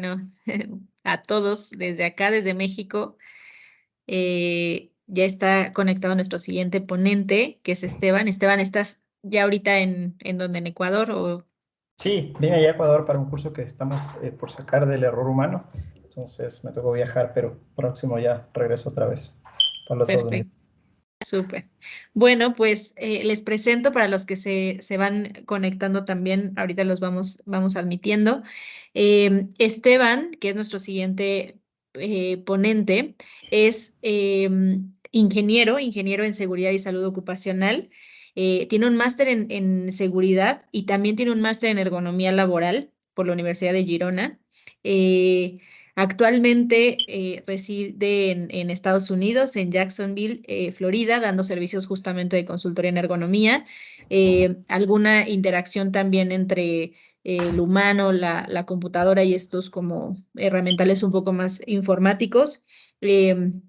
Bueno, a todos desde acá, desde México. Ya está conectado nuestro siguiente ponente, que es Esteban. Esteban, ¿estás ya ahorita en donde, en Ecuador? O... Sí, vine allá a Ecuador para un curso que estamos por sacar del error humano. Entonces me tocó viajar, pero próximo ya regreso otra vez para los Estados Perfecto, Unidos. súper. Bueno, pues les presento para los que se van conectando también, ahorita los vamos admitiendo. Esteban, que es nuestro siguiente ponente, es ingeniero en seguridad y salud ocupacional. Tiene un máster en seguridad y también tiene un máster en ergonomía laboral por la Universidad de Girona. Eh, Actualmente reside en Estados Unidos, en Jacksonville, Florida, dando servicios justamente de consultoría en ergonomía. Alguna interacción también entre el humano, la computadora y estos como herramientales un poco más informáticos. En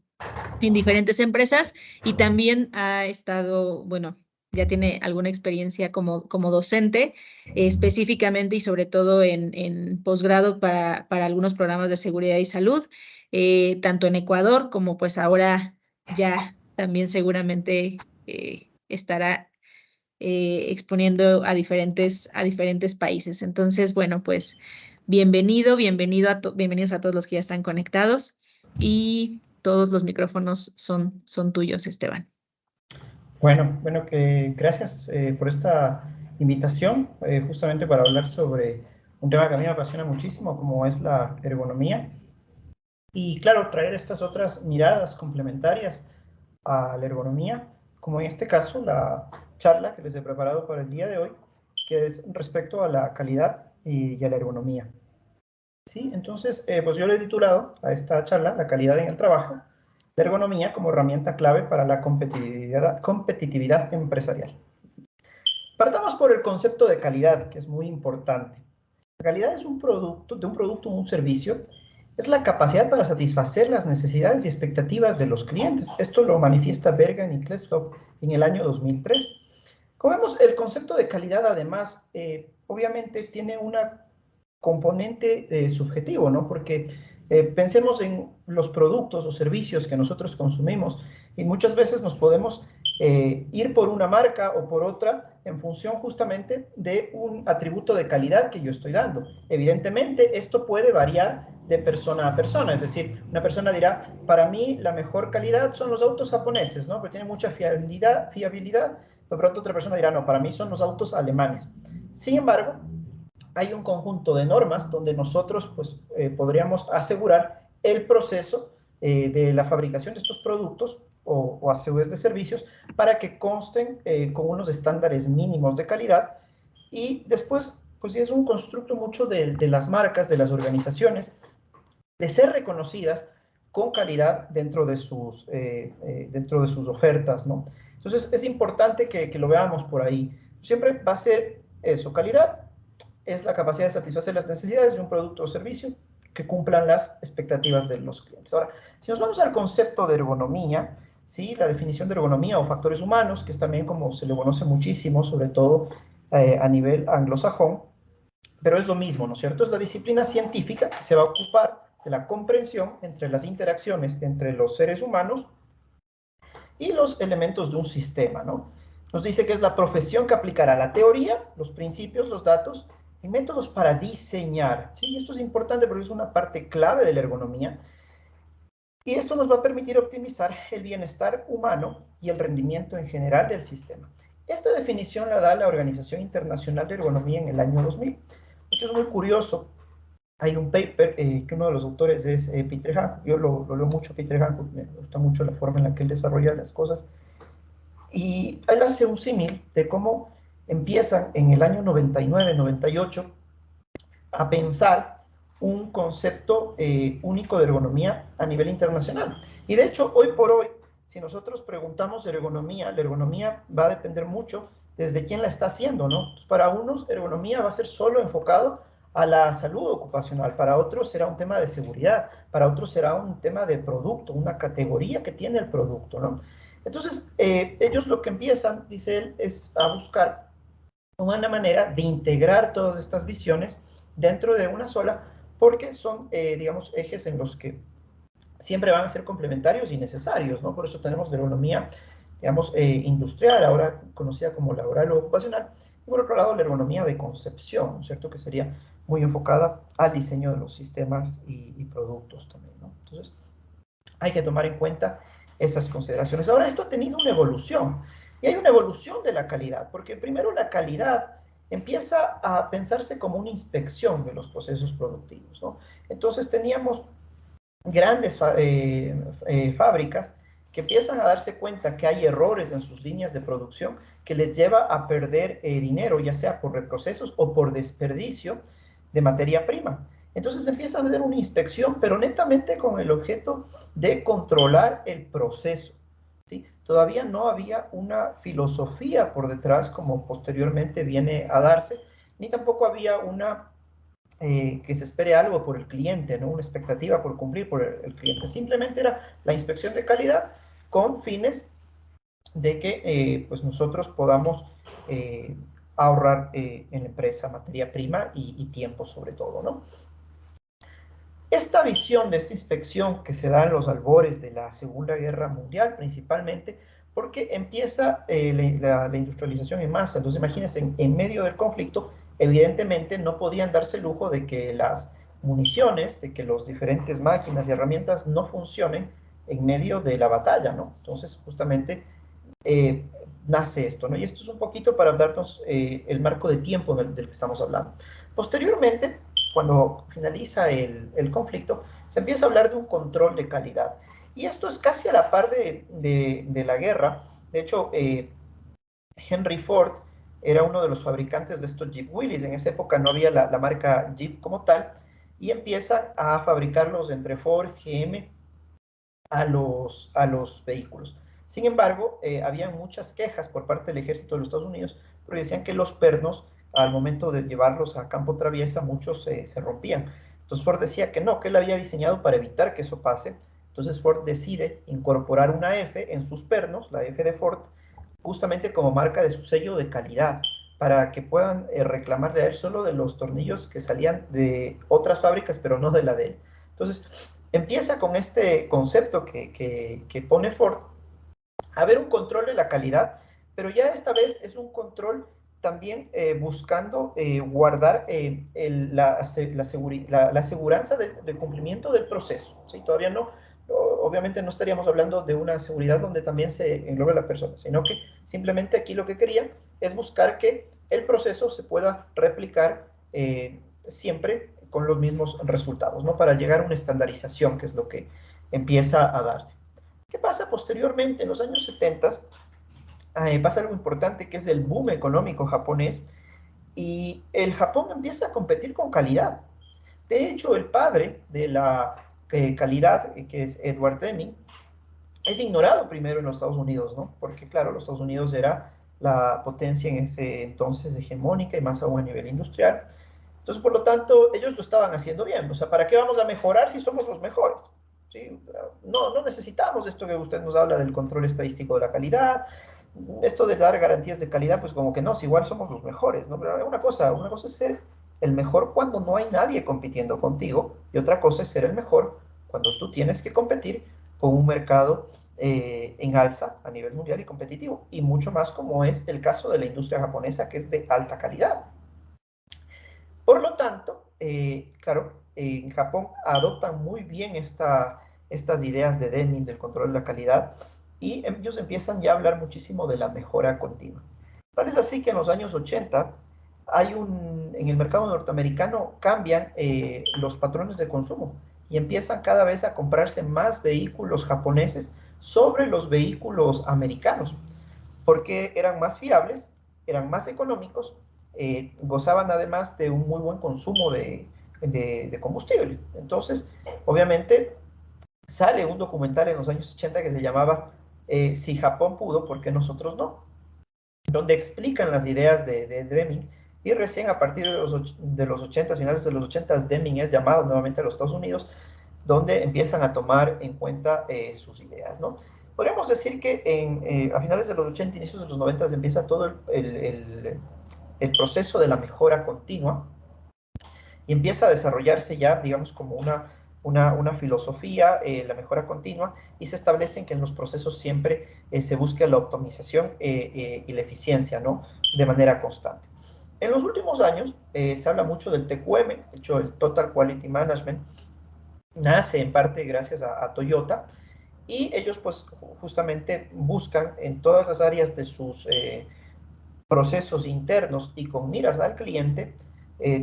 diferentes empresas y también ha estado, bueno, ya tiene alguna experiencia como docente, específicamente y sobre todo en posgrado para algunos programas de seguridad y salud, tanto en Ecuador como pues ahora ya también seguramente estará exponiendo a diferentes países. Entonces, bueno, pues bienvenidos a todos los que ya están conectados y todos los micrófonos son tuyos, Esteban. Bueno, que gracias por esta invitación, justamente para hablar sobre un tema que a mí me apasiona muchísimo, como es la ergonomía. Y claro, traer estas otras miradas complementarias a la ergonomía, como en este caso la charla que les he preparado para el día de hoy, que es respecto a la calidad y a la ergonomía. ¿Sí? Entonces, pues yo le he titulado a esta charla La calidad en el trabajo, la ergonomía como herramienta clave para la competitividad empresarial. Partamos por el concepto de calidad, que es muy importante. La calidad es un producto, o un servicio, es la capacidad para satisfacer las necesidades y expectativas de los clientes. Esto lo manifiesta Bergan y Kleslow en el año 2003. Como vemos, el concepto de calidad, además, obviamente tiene una componente subjetivo, ¿no? Porque pensemos en los productos o servicios que nosotros consumimos y muchas veces nos podemos ir por una marca o por otra en función justamente de un atributo de calidad que yo estoy dando. Evidentemente, esto puede variar de persona a persona, es decir, una persona dirá, para mí la mejor calidad son los autos japoneses, ¿no? Porque tienen mucha fiabilidad, de pronto otra persona dirá, no, para mí son los autos alemanes. Sin embargo, hay un conjunto de normas donde nosotros pues, podríamos asegurar el proceso de la fabricación de estos productos o a su vez de servicios para que consten con unos estándares mínimos de calidad y después pues es un constructo mucho de las marcas, de las organizaciones, de ser reconocidas con calidad dentro de sus ofertas, ¿no? Entonces es importante que lo veamos por ahí. Siempre va a ser eso, calidad es la capacidad de satisfacer las necesidades de un producto o servicio que cumplan las expectativas de los clientes. Ahora, si nos vamos al concepto de ergonomía, ¿sí? La definición de ergonomía o factores humanos, que es también como se le conoce muchísimo, sobre todo a nivel anglosajón, pero es lo mismo, ¿no es cierto? Es la disciplina científica que se va a ocupar de la comprensión entre las interacciones entre los seres humanos y los elementos de un sistema, ¿no? Nos dice que es la profesión que aplicará la teoría, los principios, los datos y métodos para diseñar, ¿sí? Y esto es importante porque es una parte clave de la ergonomía y esto nos va a permitir optimizar el bienestar humano y el rendimiento en general del sistema. Esta definición la da la Organización Internacional de Ergonomía en el año 2000. Esto es muy curioso. Hay un paper que uno de los autores es Peter Hancock. Yo lo leo mucho, Peter Hancock, me gusta mucho la forma en la que él desarrolla las cosas. Y él hace un símil de cómo empiezan en el año 99, 98 a pensar un concepto único de ergonomía a nivel internacional. Y de hecho, hoy por hoy, si nosotros preguntamos ergonomía, la ergonomía va a depender mucho desde quién la está haciendo, ¿no? Entonces, para unos, ergonomía va a ser solo enfocado a la salud ocupacional, para otros será un tema de seguridad, para otros será un tema de producto, una categoría que tiene el producto, ¿no? Entonces, ellos lo que empiezan, dice él, es a buscar una manera de integrar todas estas visiones dentro de una sola porque son, digamos, ejes en los que siempre van a ser complementarios y necesarios, ¿no? Por eso tenemos la ergonomía, digamos, industrial, ahora conocida como laboral o ocupacional, y por otro lado la ergonomía de concepción, ¿no es cierto?, que sería muy enfocada al diseño de los sistemas y productos también, ¿no? Entonces, hay que tomar en cuenta esas consideraciones. Ahora, esto ha tenido una evolución, y hay una evolución de la calidad, porque primero la calidad empieza a pensarse como una inspección de los procesos productivos, ¿no? Entonces teníamos grandes fábricas que empiezan a darse cuenta que hay errores en sus líneas de producción que les lleva a perder dinero, ya sea por reprocesos o por desperdicio de materia prima. Entonces empiezan a hacer una inspección, pero netamente con el objeto de controlar el proceso. ¿Sí? Todavía no había una filosofía por detrás, como posteriormente viene a darse, ni tampoco había una que se espere algo por el cliente, ¿no? Una expectativa por cumplir por el cliente. Simplemente era la inspección de calidad con fines de que pues nosotros podamos ahorrar en la empresa materia prima y tiempo sobre todo, ¿no? Esta visión de esta inspección que se da en los albores de la Segunda Guerra Mundial, principalmente porque empieza la industrialización en masa. Entonces, imagínense, en medio del conflicto, evidentemente no podían darse el lujo de que las municiones, de que las diferentes máquinas y herramientas no funcionen en medio de la batalla, ¿no? Entonces, justamente eh, nace esto, ¿no? Y esto es un poquito para darnos el marco de tiempo del que estamos hablando. Posteriormente, cuando finaliza el conflicto, se empieza a hablar de un control de calidad. Y esto es casi a la par de la guerra. De hecho, Henry Ford era uno de los fabricantes de estos Jeep Willys. En esa época no había la marca Jeep como tal. Y empiezan a fabricarlos entre Ford, GM, a los vehículos. Sin embargo, había muchas quejas por parte del ejército de los Estados Unidos, porque decían que los pernos, al momento de llevarlos a campo traviesa, muchos se rompían. Entonces Ford decía que no, que él había diseñado para evitar que eso pase. Entonces Ford decide incorporar una F en sus pernos, la F de Ford, justamente como marca de su sello de calidad, para que puedan reclamarle a él solo de los tornillos que salían de otras fábricas, pero no de la de él. Entonces, empieza con este concepto que pone Ford, a ver un control de la calidad, pero ya esta vez es un control también buscando guardar la aseguranza del cumplimiento del proceso. ¿Sí? Todavía no, obviamente no estaríamos hablando de una seguridad donde también se englobe la persona, sino que simplemente aquí lo que querían es buscar que el proceso se pueda replicar siempre con los mismos resultados, ¿no? Para llegar a una estandarización, que es lo que empieza a darse. ¿Qué pasa posteriormente? En los años 70 pasa algo importante que es el boom económico japonés y el Japón empieza a competir con calidad. De hecho, el padre de la calidad, que es Edward Deming, es ignorado primero en los Estados Unidos, ¿no? Porque claro, los Estados Unidos era la potencia en ese entonces hegemónica y más aún a nivel industrial. Entonces, por lo tanto, ellos lo estaban haciendo bien. O sea, ¿para qué vamos a mejorar si somos los mejores? ¿Sí? No, no necesitamos esto que usted nos habla del control estadístico de la calidad, esto de dar garantías de calidad, pues como que no, si igual somos los mejores, ¿no? Pero una cosa es ser el mejor cuando no hay nadie compitiendo contigo y otra cosa es ser el mejor cuando tú tienes que competir con un mercado en alza a nivel mundial y competitivo, y mucho más como es el caso de la industria japonesa, que es de alta calidad. Por lo tanto, claro, en Japón adoptan muy bien estas ideas de Deming, del control de la calidad, y ellos empiezan ya a hablar muchísimo de la mejora continua. Tal es así que en los años 80 en el mercado norteamericano cambian los patrones de consumo y empiezan cada vez a comprarse más vehículos japoneses sobre los vehículos americanos, porque eran más fiables, eran más económicos, gozaban además de un muy buen consumo de combustible. Entonces, obviamente, sale un documental en los años 80 que se llamaba Si Japón pudo, ¿por qué nosotros no? Donde explican las ideas de Deming, y recién a partir de los 80, finales de los 80, Deming es llamado nuevamente a los Estados Unidos, donde empiezan a tomar en cuenta sus ideas, ¿no? Podríamos decir que a finales de los 80, inicios de los 90, empieza todo el proceso de la mejora continua, y empieza a desarrollarse ya, digamos, como una filosofía, la mejora continua, y se establecen que en los procesos siempre se busca la optimización y la eficiencia, ¿no? De manera constante. En los últimos años se habla mucho del TQM, de hecho el Total Quality Management nace en parte gracias a Toyota, y ellos pues justamente buscan en todas las áreas de sus procesos internos y con miras al cliente,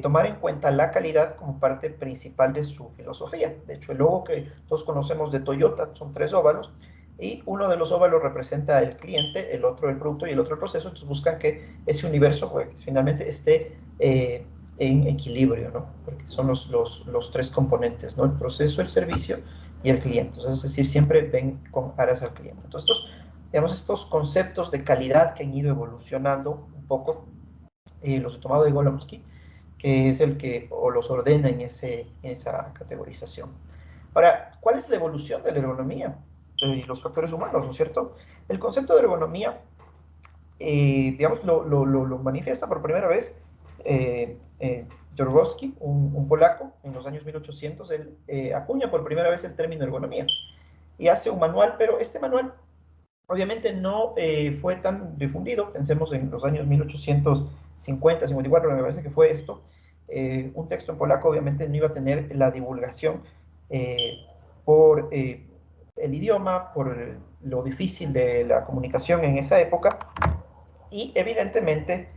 tomar en cuenta la calidad como parte principal de su filosofía. De hecho, el logo que todos conocemos de Toyota son 3 óvalos, y uno de los óvalos representa el cliente, el otro el producto y el otro el proceso. Entonces buscan que ese universo pues, finalmente esté en equilibrio, ¿no? Porque son los 3 componentes, ¿no? El proceso, el servicio y el cliente. Entonces, es decir, siempre ven con aras al cliente. Entonces, digamos, estos conceptos de calidad que han ido evolucionando un poco, los he tomado de Golomsky, que es el que o los ordena en esa categorización. Ahora, ¿cuál es la evolución de la ergonomía y los factores humanos, ¿no es cierto? El concepto de ergonomía, digamos, lo manifiesta por primera vez Jaworski, un polaco, en los años 1800. Él acuña por primera vez el término ergonomía y hace un manual, pero este manual obviamente no fue tan difundido. Pensemos en los años 1850, 54, me parece que fue esto. Un texto en polaco obviamente no iba a tener la divulgación por el idioma, por lo difícil de la comunicación en esa época, y evidentemente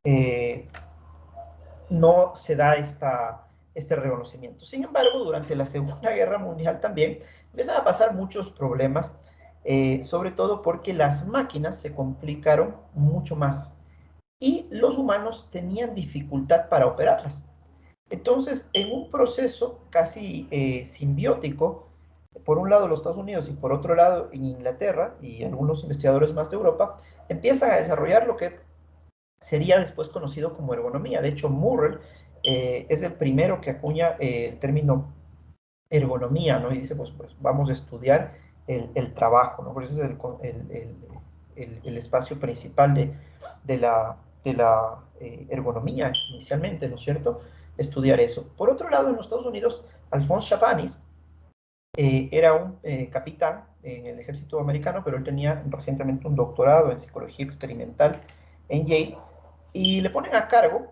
eh, no se da este reconocimiento. Sin embargo, durante la Segunda Guerra Mundial también empiezan a pasar muchos problemas, sobre todo porque las máquinas se complicaron mucho más y los humanos tenían dificultad para operarlas. Entonces, en un proceso casi simbiótico, por un lado los Estados Unidos y por otro lado en Inglaterra y algunos investigadores más de Europa, empiezan a desarrollar lo que sería después conocido como ergonomía. De hecho, Murrell es el primero que acuña el término ergonomía, ¿no? Y dice, pues vamos a estudiar el trabajo, ¿no? Porque ese es el espacio principal de la ergonomía inicialmente, ¿no es cierto? Estudiar eso. Por otro lado, en los Estados Unidos, Alphonse Chapanis era un capitán en el ejército americano, pero él tenía recientemente un doctorado en psicología experimental en Yale, y le ponen a cargo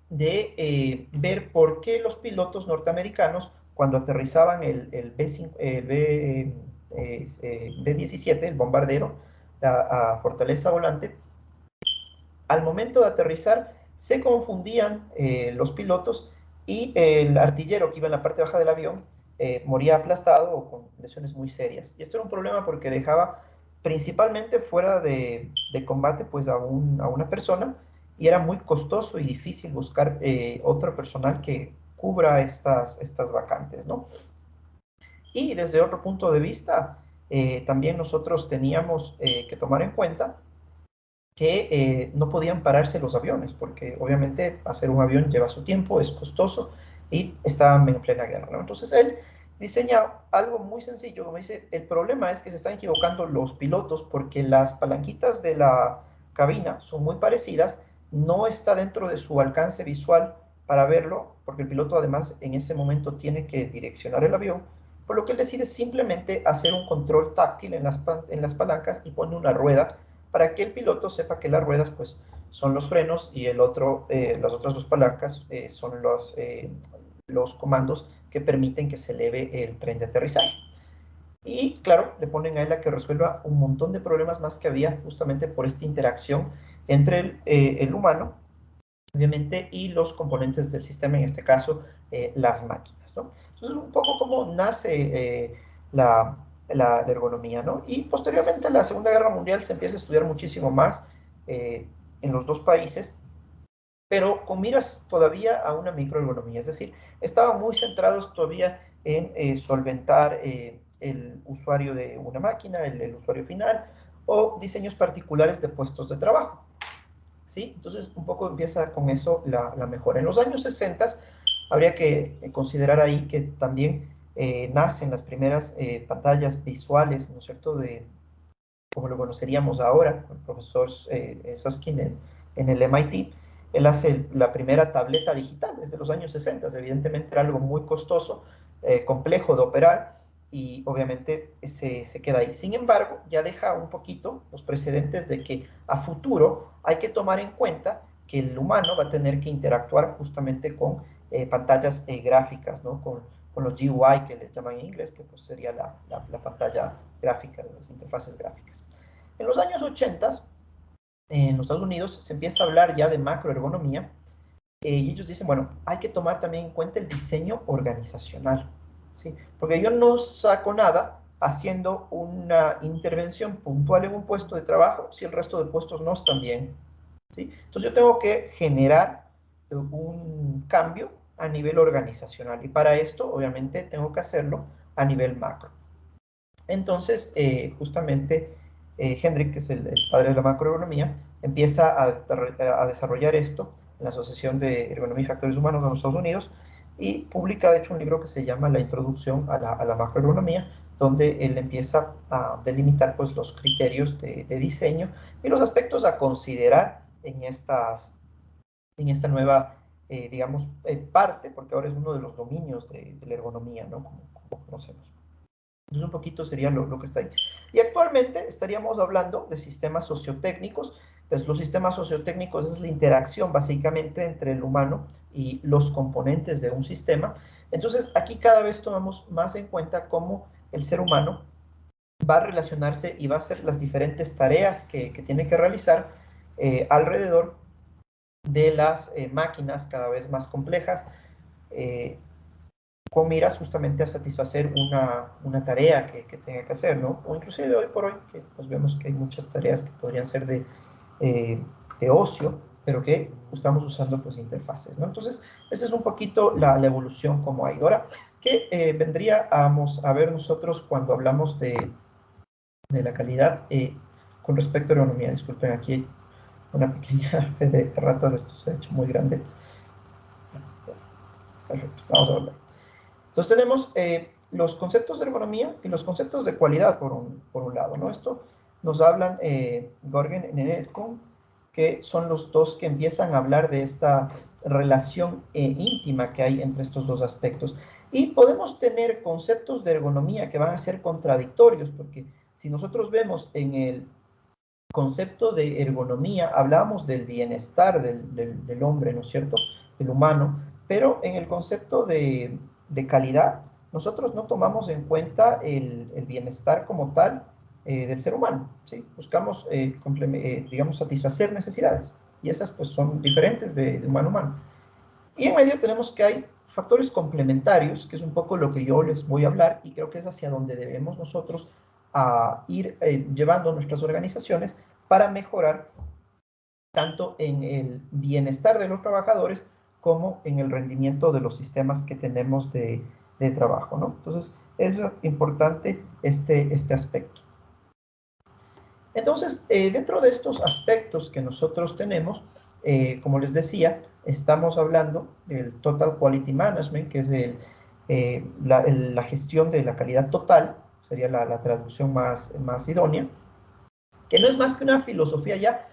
de ver por qué los pilotos norteamericanos, cuando aterrizaban el B-17, el bombardero, a Fortaleza Volante, al momento de aterrizar se confundían los pilotos, y el artillero que iba en la parte baja del avión moría aplastado o con lesiones muy serias. Y esto era un problema porque dejaba principalmente fuera de combate pues a una persona, y era muy costoso y difícil buscar otro personal que cubra estas vacantes, ¿no? Y desde otro punto de vista, también nosotros teníamos que tomar en cuenta que no podían pararse los aviones, porque obviamente hacer un avión lleva su tiempo, es costoso, y estaban en plena guerra, ¿no? Entonces él diseña algo muy sencillo, como dice, el problema es que se están equivocando los pilotos porque las palanquitas de la cabina son muy parecidas, no está dentro de su alcance visual para verlo, porque el piloto además en ese momento tiene que direccionar el avión, por lo que él decide simplemente hacer un control táctil en las palancas y pone una rueda para que el piloto sepa que las ruedas pues son los frenos, y las otras 2 palancas son los comandos que permiten que se eleve el tren de aterrizaje. Y claro, le ponen a él a que resuelva un montón de problemas más que había justamente por esta interacción entre el humano, obviamente, y los componentes del sistema, en este caso, las máquinas, ¿no? Entonces, un poco cómo nace la, la ergonomía, ¿no? Y posteriormente, en la Segunda Guerra Mundial, se empieza a estudiar muchísimo más en los 2 países, pero con miras todavía a una microergonomía, es decir, estaban muy centrados todavía en solventar el usuario de una máquina, el usuario final, o diseños particulares de puestos de trabajo. ¿Sí? Entonces, un poco empieza con eso la mejora. En los años 60 habría que considerar ahí que también nacen las primeras pantallas visuales, ¿no es cierto?, como lo conoceríamos ahora, el profesor Susskind en el MIT. Él hace la primera tableta digital, desde los años 60, evidentemente era algo muy costoso, complejo de operar, y obviamente se queda ahí. Sin embargo, ya deja un poquito los precedentes de que a futuro hay que tomar en cuenta que el humano va a tener que interactuar justamente con pantallas gráficas, ¿no? Con los GUI que les llaman en inglés, que pues sería la pantalla gráfica, las interfaces gráficas. En los años 80, en los Estados Unidos, se empieza a hablar ya de macroergonomía, y ellos dicen, bueno, hay que tomar también en cuenta el diseño organizacional, ¿sí? Porque yo no saco nada haciendo una intervención puntual en un puesto de trabajo si el resto de puestos no están bien, ¿sí? Entonces yo tengo que generar un cambio a nivel organizacional, y para esto obviamente tengo que hacerlo a nivel macro. Entonces, justamente, Hendrik, que es el padre de la macroergonomía, empieza a desarrollar esto en la Asociación de Ergonomía y Factores Humanos de los Estados Unidos, y publica, de hecho, un libro que se llama La Introducción a la Macroergonomía, donde él empieza a delimitar pues, los criterios de diseño y los aspectos a considerar en esta nueva, digamos, parte, porque ahora es uno de los dominios de la ergonomía, ¿no? Como conocemos. Entonces, un poquito sería lo que está ahí. Y actualmente estaríamos hablando de sistemas sociotécnicos. Pues los sistemas sociotécnicos es la interacción básicamente entre el humano y los componentes de un sistema. Entonces, aquí cada vez tomamos más en cuenta cómo el ser humano va a relacionarse y va a hacer las diferentes tareas que tiene que realizar alrededor de las máquinas cada vez más complejas, eh, con miras justamente a satisfacer una tarea que tenga que hacer, ¿no? O inclusive hoy por hoy, que pues vemos que hay muchas tareas que podrían ser de ocio, pero que estamos usando pues interfaces, ¿no? Entonces, esta es un poquito la evolución como ha ido. Ahora, ¿qué vendríamos a ver nosotros cuando hablamos de la calidad con respecto a ergonomía? Disculpen, aquí hay una pequeña fe de ratas, esto se ha hecho muy grande. Perfecto, vamos a volver. Entonces tenemos los conceptos de ergonomía y los conceptos de cualidad por un lado, ¿no? Esto nos hablan Görgen y Nelcon, que son los dos que empiezan a hablar de esta relación íntima que hay entre estos dos aspectos. Y podemos tener conceptos de ergonomía que van a ser contradictorios, porque si nosotros vemos en el concepto de ergonomía, hablábamos del bienestar del hombre, ¿no es cierto?, del humano, pero en el concepto de calidad, nosotros no tomamos en cuenta el bienestar como tal del ser humano, ¿sí? Buscamos, digamos, satisfacer necesidades, y esas pues son diferentes de humano a humano. Y en medio tenemos que hay factores complementarios, que es un poco lo que yo les voy a hablar, y creo que es hacia donde debemos nosotros ir llevando nuestras organizaciones para mejorar tanto en el bienestar de los trabajadores como en el rendimiento de los sistemas que tenemos de trabajo, ¿no? Entonces, es importante este aspecto. Entonces, dentro de estos aspectos que nosotros tenemos, como les decía, estamos hablando del Total Quality Management, que es la gestión de la calidad total, sería la traducción más idónea, que no es más que una filosofía ya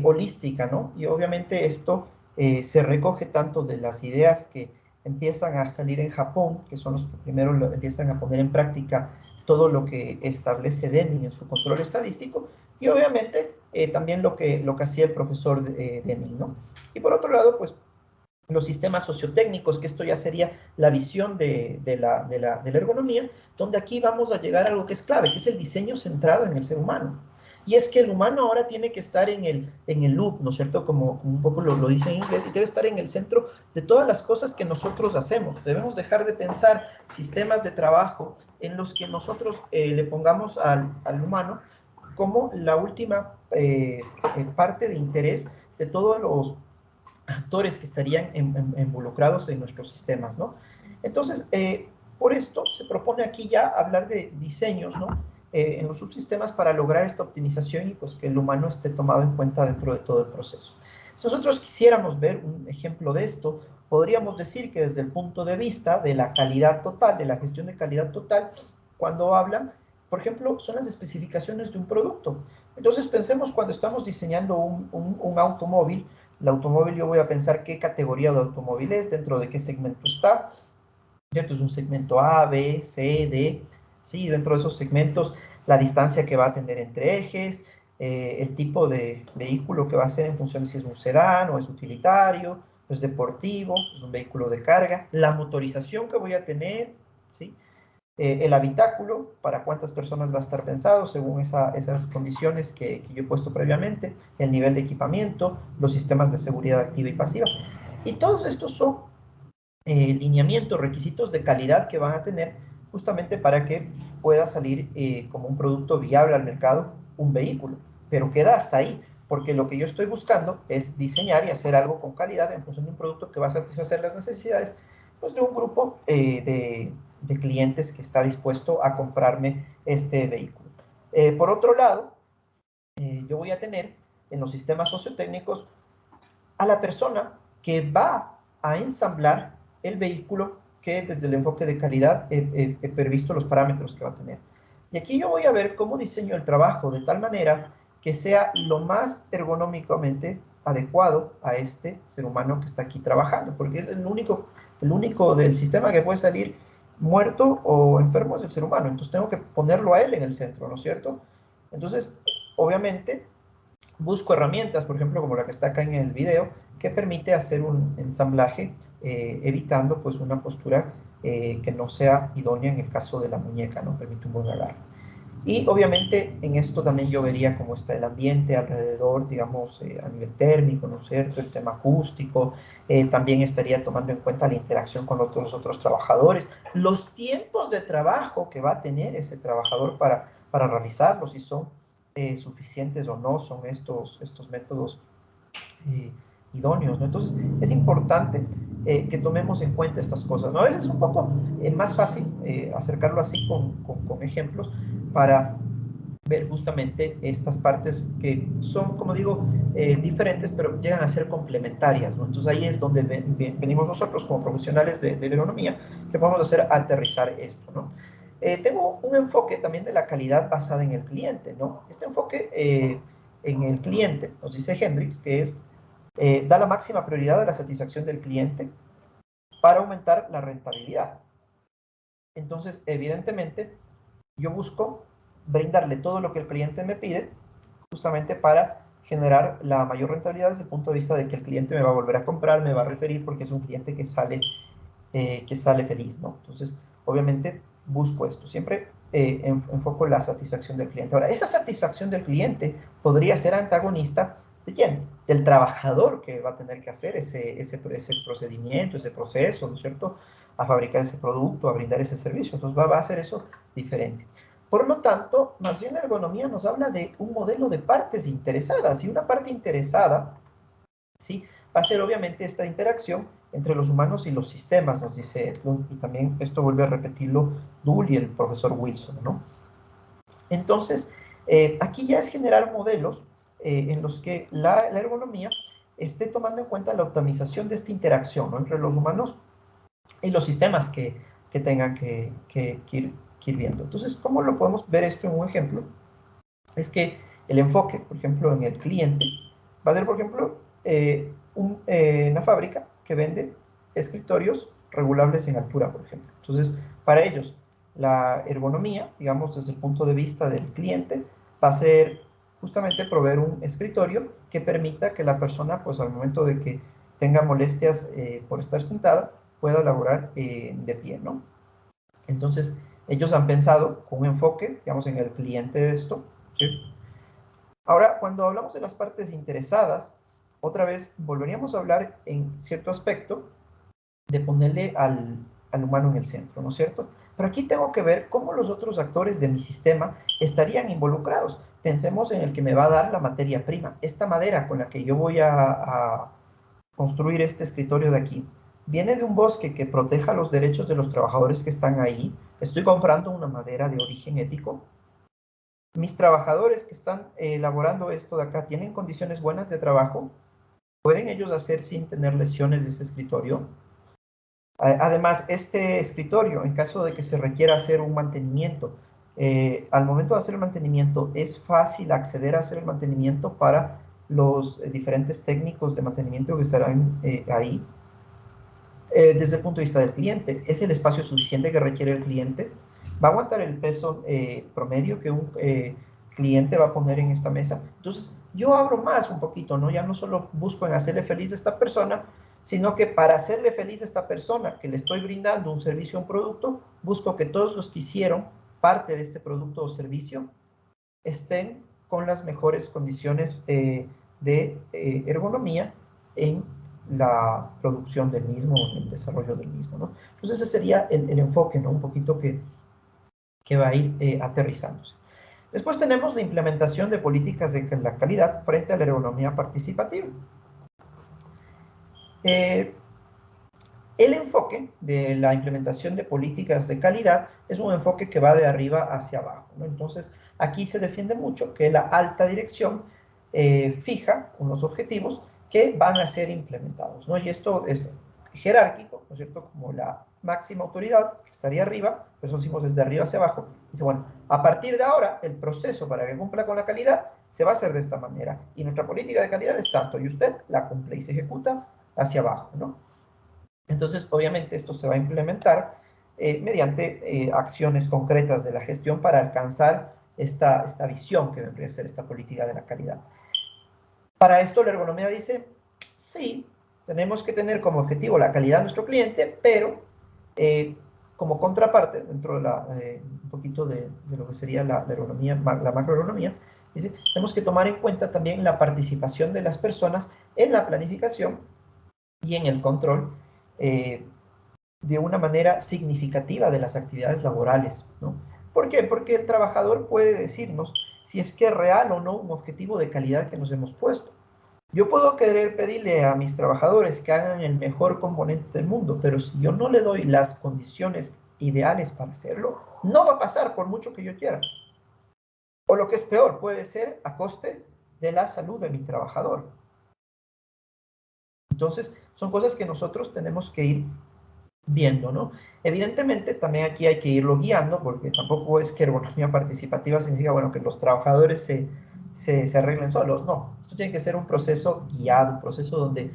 holística, ¿no? Y obviamente esto se recoge tanto de las ideas que empiezan a salir en Japón, que son los que primero empiezan a poner en práctica todo lo que establece Deming en su control estadístico, y obviamente también lo que hacía el profesor Deming, ¿no? Y por otro lado, pues los sistemas sociotécnicos, que esto ya sería la visión de la ergonomía, donde aquí vamos a llegar a algo que es clave, que es el diseño centrado en el ser humano. Y es que el humano ahora tiene que estar en el loop, ¿no es cierto? Como un poco lo dice en inglés, y debe estar en el centro de todas las cosas que nosotros hacemos. Debemos dejar de pensar sistemas de trabajo en los que nosotros le pongamos al humano como la última parte de interés de todos los actores que estarían involucrados en nuestros sistemas, ¿no? Entonces, por esto se propone aquí ya hablar de diseños, ¿no? En los subsistemas para lograr esta optimización y pues que el humano esté tomado en cuenta dentro de todo el proceso. Si nosotros quisiéramos ver un ejemplo de esto, podríamos decir que desde el punto de vista de la calidad total, de la gestión de calidad total, cuando hablan, por ejemplo, son las especificaciones de un producto. Entonces pensemos cuando estamos diseñando un automóvil, El automóvil, yo voy a pensar qué categoría de automóvil es, dentro de qué segmento está, ¿cierto? Es un segmento A, B, C, D, ¿sí? Dentro de esos segmentos, la distancia que va a tener entre ejes, el tipo de vehículo que va a ser en función de si es un sedán o es utilitario, es deportivo, es un vehículo de carga, la motorización que voy a tener, ¿sí? El habitáculo, para cuántas personas va a estar pensado según esas condiciones que yo he puesto previamente, el nivel de equipamiento, los sistemas de seguridad activa y pasiva. Y todos estos son lineamientos, requisitos de calidad que van a tener justamente para que pueda salir como un producto viable al mercado un vehículo. Pero queda hasta ahí, porque lo que yo estoy buscando es diseñar y hacer algo con calidad en función de un producto que va a satisfacer las necesidades pues, de un grupo de clientes que está dispuesto a comprarme este vehículo. Por otro lado, yo voy a tener en los sistemas sociotécnicos a la persona que va a ensamblar el vehículo que desde el enfoque de calidad he previsto los parámetros que va a tener. Y aquí yo voy a ver cómo diseño el trabajo de tal manera que sea lo más ergonómicamente adecuado a este ser humano que está aquí trabajando, porque es el único del sistema que puede salir muerto o enfermo es el ser humano, entonces tengo que ponerlo a él en el centro, ¿no es cierto? Entonces, obviamente, busco herramientas, por ejemplo, como la que está acá en el video, que permite hacer un ensamblaje evitando pues una postura que no sea idónea en el caso de la muñeca, ¿no? Permite un buen agarre. Y obviamente en esto también yo vería cómo está el ambiente alrededor, digamos, a nivel térmico, ¿no es cierto? El tema acústico, también estaría tomando en cuenta la interacción con otros trabajadores, los tiempos de trabajo que va a tener ese trabajador para realizarlo, si son suficientes o no, son estos métodos eh, idóneos, ¿no? Entonces, es importante que tomemos en cuenta estas cosas, ¿no? A veces es un poco más fácil acercarlo así con ejemplos para ver justamente estas partes que son, como digo, diferentes, pero llegan a ser complementarias, ¿no? Entonces ahí es donde venimos nosotros como profesionales de ergonomía, que podemos hacer aterrizar esto, ¿no? Tengo un enfoque también de la calidad basada en el cliente, ¿no? Este enfoque en el cliente, nos dice Hendrix, que es, da la máxima prioridad a la satisfacción del cliente para aumentar la rentabilidad. Entonces, evidentemente, yo busco brindarle todo lo que el cliente me pide, justamente para generar la mayor rentabilidad desde el punto de vista de que el cliente me va a volver a comprar, me va a referir porque es un cliente que sale feliz, ¿no? Entonces, obviamente, busco esto. Siempre enfoco la satisfacción del cliente. Ahora, esa satisfacción del cliente podría ser antagonista ¿de quién? Del trabajador que va a tener que hacer ese procedimiento, ese proceso, ¿no es cierto? A fabricar ese producto, a brindar ese servicio. Entonces, va a hacer eso diferente. Por lo tanto, más bien la ergonomía nos habla de un modelo de partes interesadas. Y una parte interesada, ¿sí? Va a ser obviamente esta interacción entre los humanos y los sistemas, nos dice Edlund, y también esto vuelve a repetirlo Dull y el profesor Wilson, ¿no? Entonces, aquí ya es generar modelos en los que la ergonomía esté tomando en cuenta la optimización de esta interacción, ¿no? Entre los humanos y los sistemas que tengan que ir viendo. Entonces, ¿cómo lo podemos ver esto en un ejemplo? Es que el enfoque, por ejemplo, en el cliente, va a ser, por ejemplo, una fábrica que vende escritorios regulables en altura, por ejemplo. Entonces, para ellos, la ergonomía, digamos, desde el punto de vista del cliente, va a ser justamente proveer un escritorio que permita que la persona, pues al momento de que tenga molestias por estar sentada, pueda laborar de pie, ¿no? Entonces, ellos han pensado con un enfoque, digamos, en el cliente de esto, ¿sí? Ahora, cuando hablamos de las partes interesadas, otra vez volveríamos a hablar en cierto aspecto de ponerle al humano en el centro, ¿no es cierto? Pero aquí tengo que ver cómo los otros actores de mi sistema estarían involucrados. Pensemos en el que me va a dar la materia prima. Esta madera con la que yo voy a construir este escritorio de aquí, viene de un bosque que proteja los derechos de los trabajadores que están ahí. Estoy comprando una madera de origen ético. Mis trabajadores que están elaborando esto de acá, ¿tienen condiciones buenas de trabajo? ¿Pueden ellos hacer sin tener lesiones de ese escritorio? Además, este escritorio, en caso de que se requiera hacer un mantenimiento, al momento de hacer el mantenimiento, es fácil acceder a hacer el mantenimiento para los diferentes técnicos de mantenimiento que estarán ahí. Desde el punto de vista del cliente, ¿es el espacio suficiente que requiere el cliente? ¿Va a aguantar el peso promedio que un cliente va a poner en esta mesa? Entonces, yo abro más un poquito, ¿no? Ya no solo busco en hacerle feliz a esta persona, sino que para hacerle feliz a esta persona que le estoy brindando un servicio o un producto, busco que todos los que hicieron parte de este producto o servicio estén con las mejores condiciones de ergonomía en la producción del mismo, en el desarrollo del mismo, ¿no? Entonces ese sería el enfoque, ¿no? Un poquito que va a ir aterrizándose. Después tenemos la implementación de políticas de la calidad frente a la ergonomía participativa. El enfoque de la implementación de políticas de calidad es un enfoque que va de arriba hacia abajo, ¿no? Entonces, aquí se defiende mucho que la alta dirección fija unos objetivos que van a ser implementados, ¿no? Y esto es jerárquico, ¿no es cierto? Como la máxima autoridad que estaría arriba, pues eso decimos desde arriba hacia abajo. Dice, bueno, a partir de ahora, el proceso para que cumpla con la calidad se va a hacer de esta manera. Y nuestra política de calidad es tanto, y usted la cumple y se ejecuta hacia abajo, ¿no? Entonces, obviamente, esto se va a implementar mediante acciones concretas de la gestión para alcanzar esta visión que vendría a ser esta política de la calidad. Para esto, la ergonomía dice, sí, tenemos que tener como objetivo la calidad de nuestro cliente, pero como contraparte, dentro de un poquito de lo que sería la ergonomía, la macroergonomía, dice, tenemos que tomar en cuenta también la participación de las personas en la planificación y en el control de una manera significativa de las actividades laborales, ¿no? ¿Por qué? Porque el trabajador puede decirnos si es que es real o no un objetivo de calidad que nos hemos puesto. Yo puedo querer pedirle a mis trabajadores que hagan el mejor componente del mundo, pero si yo no le doy las condiciones ideales para hacerlo, no va a pasar por mucho que yo quiera. O lo que es peor, puede ser a coste de la salud de mi trabajador. Entonces, son cosas que nosotros tenemos que ir viendo, ¿no? Evidentemente, también aquí hay que irlo guiando, porque tampoco es que ergonomía participativa significa, bueno, que los trabajadores se arreglen solos, no. Esto tiene que ser un proceso guiado, un proceso donde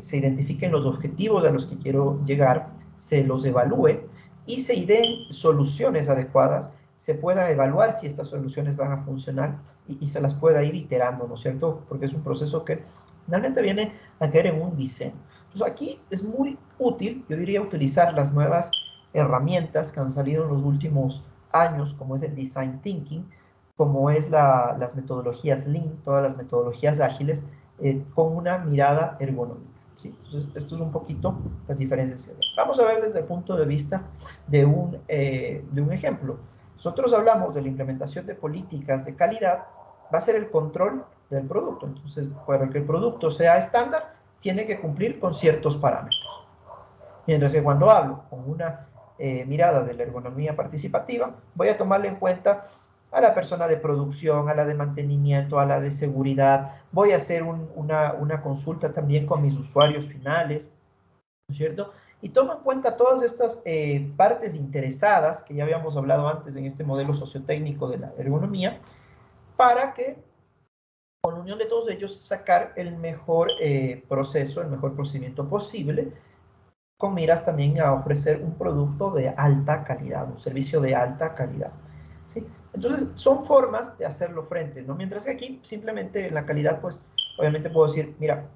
se identifiquen los objetivos a los que quiero llegar, se los evalúe y se ideen soluciones adecuadas, se pueda evaluar si estas soluciones van a funcionar y se las pueda ir iterando, ¿no es cierto? Porque es un proceso que finalmente viene a caer en un diseño. Entonces aquí es muy útil, yo diría, utilizar las nuevas herramientas que han salido en los últimos años, como es el Design Thinking, como es las metodologías Lean, todas las metodologías ágiles, con una mirada ergonómica, ¿sí? Entonces, esto es un poquito las diferencias. Vamos a ver desde el punto de vista de un ejemplo. Nosotros hablamos de la implementación de políticas de calidad, va a ser el control del producto. Entonces, para que el producto sea estándar, tiene que cumplir con ciertos parámetros. Mientras que cuando hablo con una mirada de la ergonomía participativa, voy a tomarle en cuenta a la persona de producción, a la de mantenimiento, a la de seguridad. Voy a hacer una consulta también con mis usuarios finales, ¿no es cierto? Y tomo en cuenta todas estas partes interesadas que ya habíamos hablado antes en este modelo sociotécnico de la ergonomía, para que con la unión de todos ellos sacar el mejor proceso, el mejor procedimiento posible, con miras también a ofrecer un producto de alta calidad, un servicio de alta calidad, ¿sí? Entonces, son formas de hacerlo frente, ¿no? Mientras que aquí, simplemente la calidad, pues, obviamente puedo decir, mira,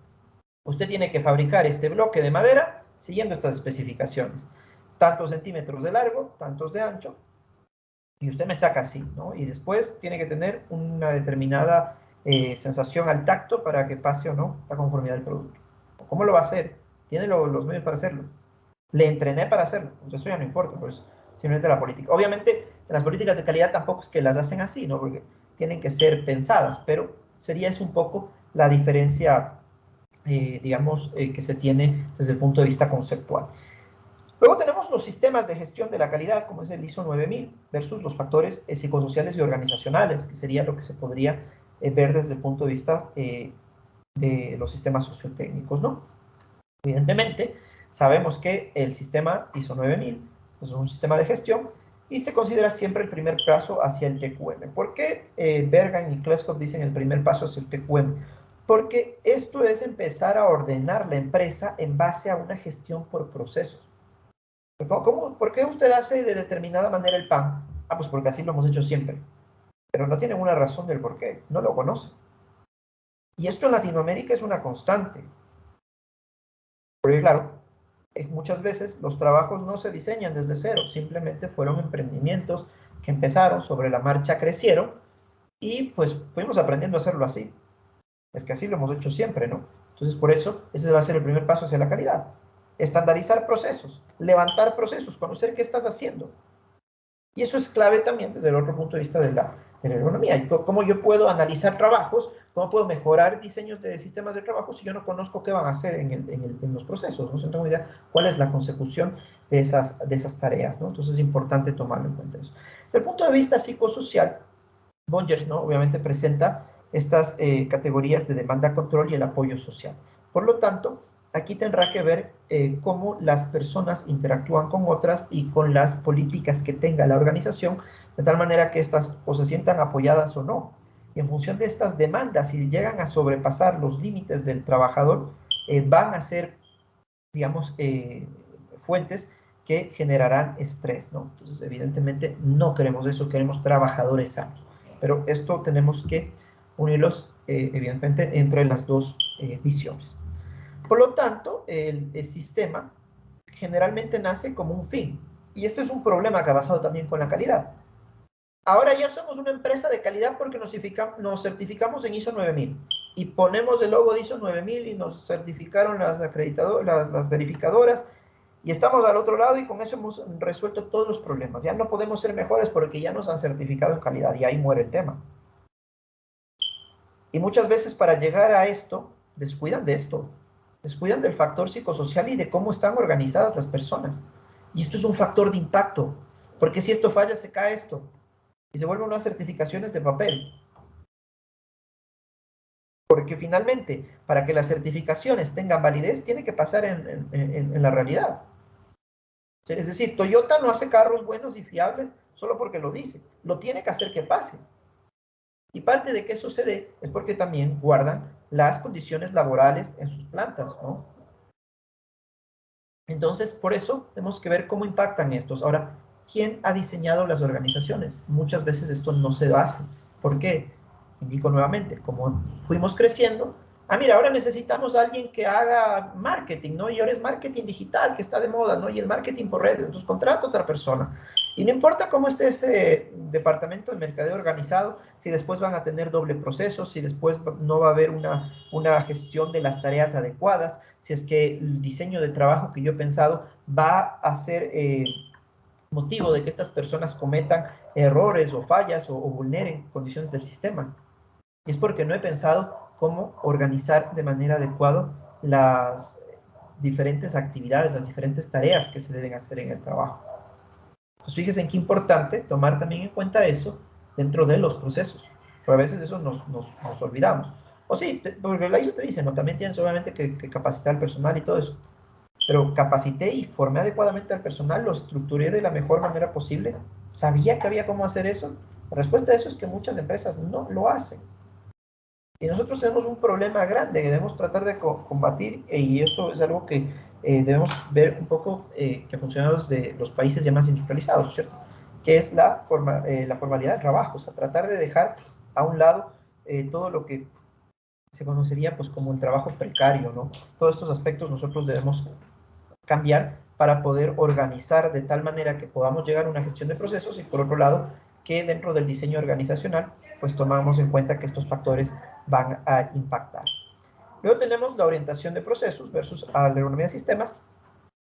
usted tiene que fabricar este bloque de madera siguiendo estas especificaciones. Tantos centímetros de largo, tantos de ancho, y usted me saca así, ¿no? Y después tiene que tener una determinada sensación al tacto para que pase o no la conformidad del producto. ¿Cómo lo va a hacer? ¿Tiene los medios para hacerlo? Le entrené para hacerlo, pues eso ya no importa, pues simplemente la política. Obviamente, las políticas de calidad tampoco es que las hacen así, ¿no? Porque tienen que ser pensadas, pero sería eso un poco la diferencia, digamos, que se tiene desde el punto de vista conceptual. Luego tenemos los sistemas de gestión de la calidad, como es el ISO 9000, versus los factores psicosociales y organizacionales, que sería lo que se podría ver desde el punto de vista de los sistemas sociotécnicos, ¿no? Evidentemente, sabemos que el sistema ISO 9000 es un sistema de gestión y se considera siempre el primer paso hacia el TQM. ¿Por qué Bergan y Kleskov dicen el primer paso hacia el TQM? Porque esto es empezar a ordenar la empresa en base a una gestión por procesos. ¿Por qué usted hace de determinada manera el pan? Ah, pues porque así lo hemos hecho siempre. Pero no tienen una razón del por qué, no lo conocen. Y esto en Latinoamérica es una constante. Porque claro, muchas veces los trabajos no se diseñan desde cero, simplemente fueron emprendimientos que empezaron, sobre la marcha crecieron, y pues fuimos aprendiendo a hacerlo así. Es que así lo hemos hecho siempre, ¿no? Entonces, por eso, ese va a ser el primer paso hacia la calidad. Estandarizar procesos, levantar procesos, conocer qué estás haciendo. Y eso es clave también desde el otro punto de vista de la ergonomía. Y cómo yo puedo analizar trabajos, cómo puedo mejorar diseños de sistemas de trabajo si yo no conozco qué van a hacer en los procesos, ¿no? Si no tengo idea cuál es la consecución de esas tareas, ¿no? Entonces es importante tomarlo en cuenta eso. Desde el punto de vista psicosocial, Bongers, ¿no? Obviamente presenta estas categorías de demanda, control y el apoyo social. Por lo tanto, aquí tendrá que ver cómo las personas interactúan con otras y con las políticas que tenga la organización, de tal manera que estas o se sientan apoyadas o no. Y en función de estas demandas, si llegan a sobrepasar los límites del trabajador, van a ser, digamos, fuentes que generarán estrés, ¿no? Entonces, evidentemente, no queremos eso, queremos trabajadores sanos. Pero esto tenemos que unirlos, evidentemente, entre las dos visiones. Por lo tanto, el sistema generalmente nace como un fin. Y esto es un problema que ha pasado también con la calidad. Ahora ya somos una empresa de calidad porque nos certificamos en ISO 9000 y ponemos el logo de ISO 9000 y nos certificaron las verificadoras y estamos al otro lado y con eso hemos resuelto todos los problemas. Ya no podemos ser mejores porque ya nos han certificado en calidad y ahí muere el tema. Y muchas veces para llegar a esto, descuidan de esto, descuidan del factor psicosocial y de cómo están organizadas las personas. Y esto es un factor de impacto, porque si esto falla, se cae esto. Y se vuelven unas certificaciones de papel. Porque finalmente, para que las certificaciones tengan validez, tiene que pasar en la realidad. Es decir, Toyota no hace carros buenos y fiables solo porque lo dice. Lo tiene que hacer que pase. Y parte de que eso se dé es porque también guardan las condiciones laborales en sus plantas, ¿no? Entonces, por eso tenemos que ver cómo impactan estos. Ahora, ¿quién ha diseñado las organizaciones? Muchas veces esto no se hace. ¿Por qué? Indico nuevamente, como fuimos creciendo, mira, ahora necesitamos a alguien que haga marketing, ¿no? Y ahora es marketing digital, que está de moda, ¿no? Y el marketing por redes. Entonces, contrato a otra persona. Y no importa cómo esté ese departamento de mercadeo organizado, si después van a tener doble proceso, si después no va a haber una gestión de las tareas adecuadas, si es que el diseño de trabajo que yo he pensado va a ser motivo de que estas personas cometan errores o fallas o vulneren condiciones del sistema. Y es porque no he pensado cómo organizar de manera adecuada las diferentes actividades, las diferentes tareas que se deben hacer en el trabajo. Pues fíjense en qué importante tomar también en cuenta eso dentro de los procesos. Pero a veces eso nos olvidamos. O sí, porque la ISO te dice, ¿no? También tienes obviamente que capacitar al personal y todo eso. Pero capacité y formé adecuadamente al personal, lo estructuré de la mejor manera posible. ¿Sabía que había cómo hacer eso? La respuesta a eso es que muchas empresas no lo hacen. Y nosotros tenemos un problema grande que debemos tratar de combatir, y esto es algo que debemos ver un poco que funciona desde los países ya más industrializados, ¿cierto? Que es la formalidad del trabajo, o sea, tratar de dejar a un lado todo lo que se conocería pues como el trabajo precario, ¿no? Todos estos aspectos nosotros debemos cambiar para poder organizar de tal manera que podamos llegar a una gestión de procesos y por otro lado que dentro del diseño organizacional pues tomamos en cuenta que estos factores van a impactar. Luego tenemos la orientación de procesos versus la ergonomía de sistemas.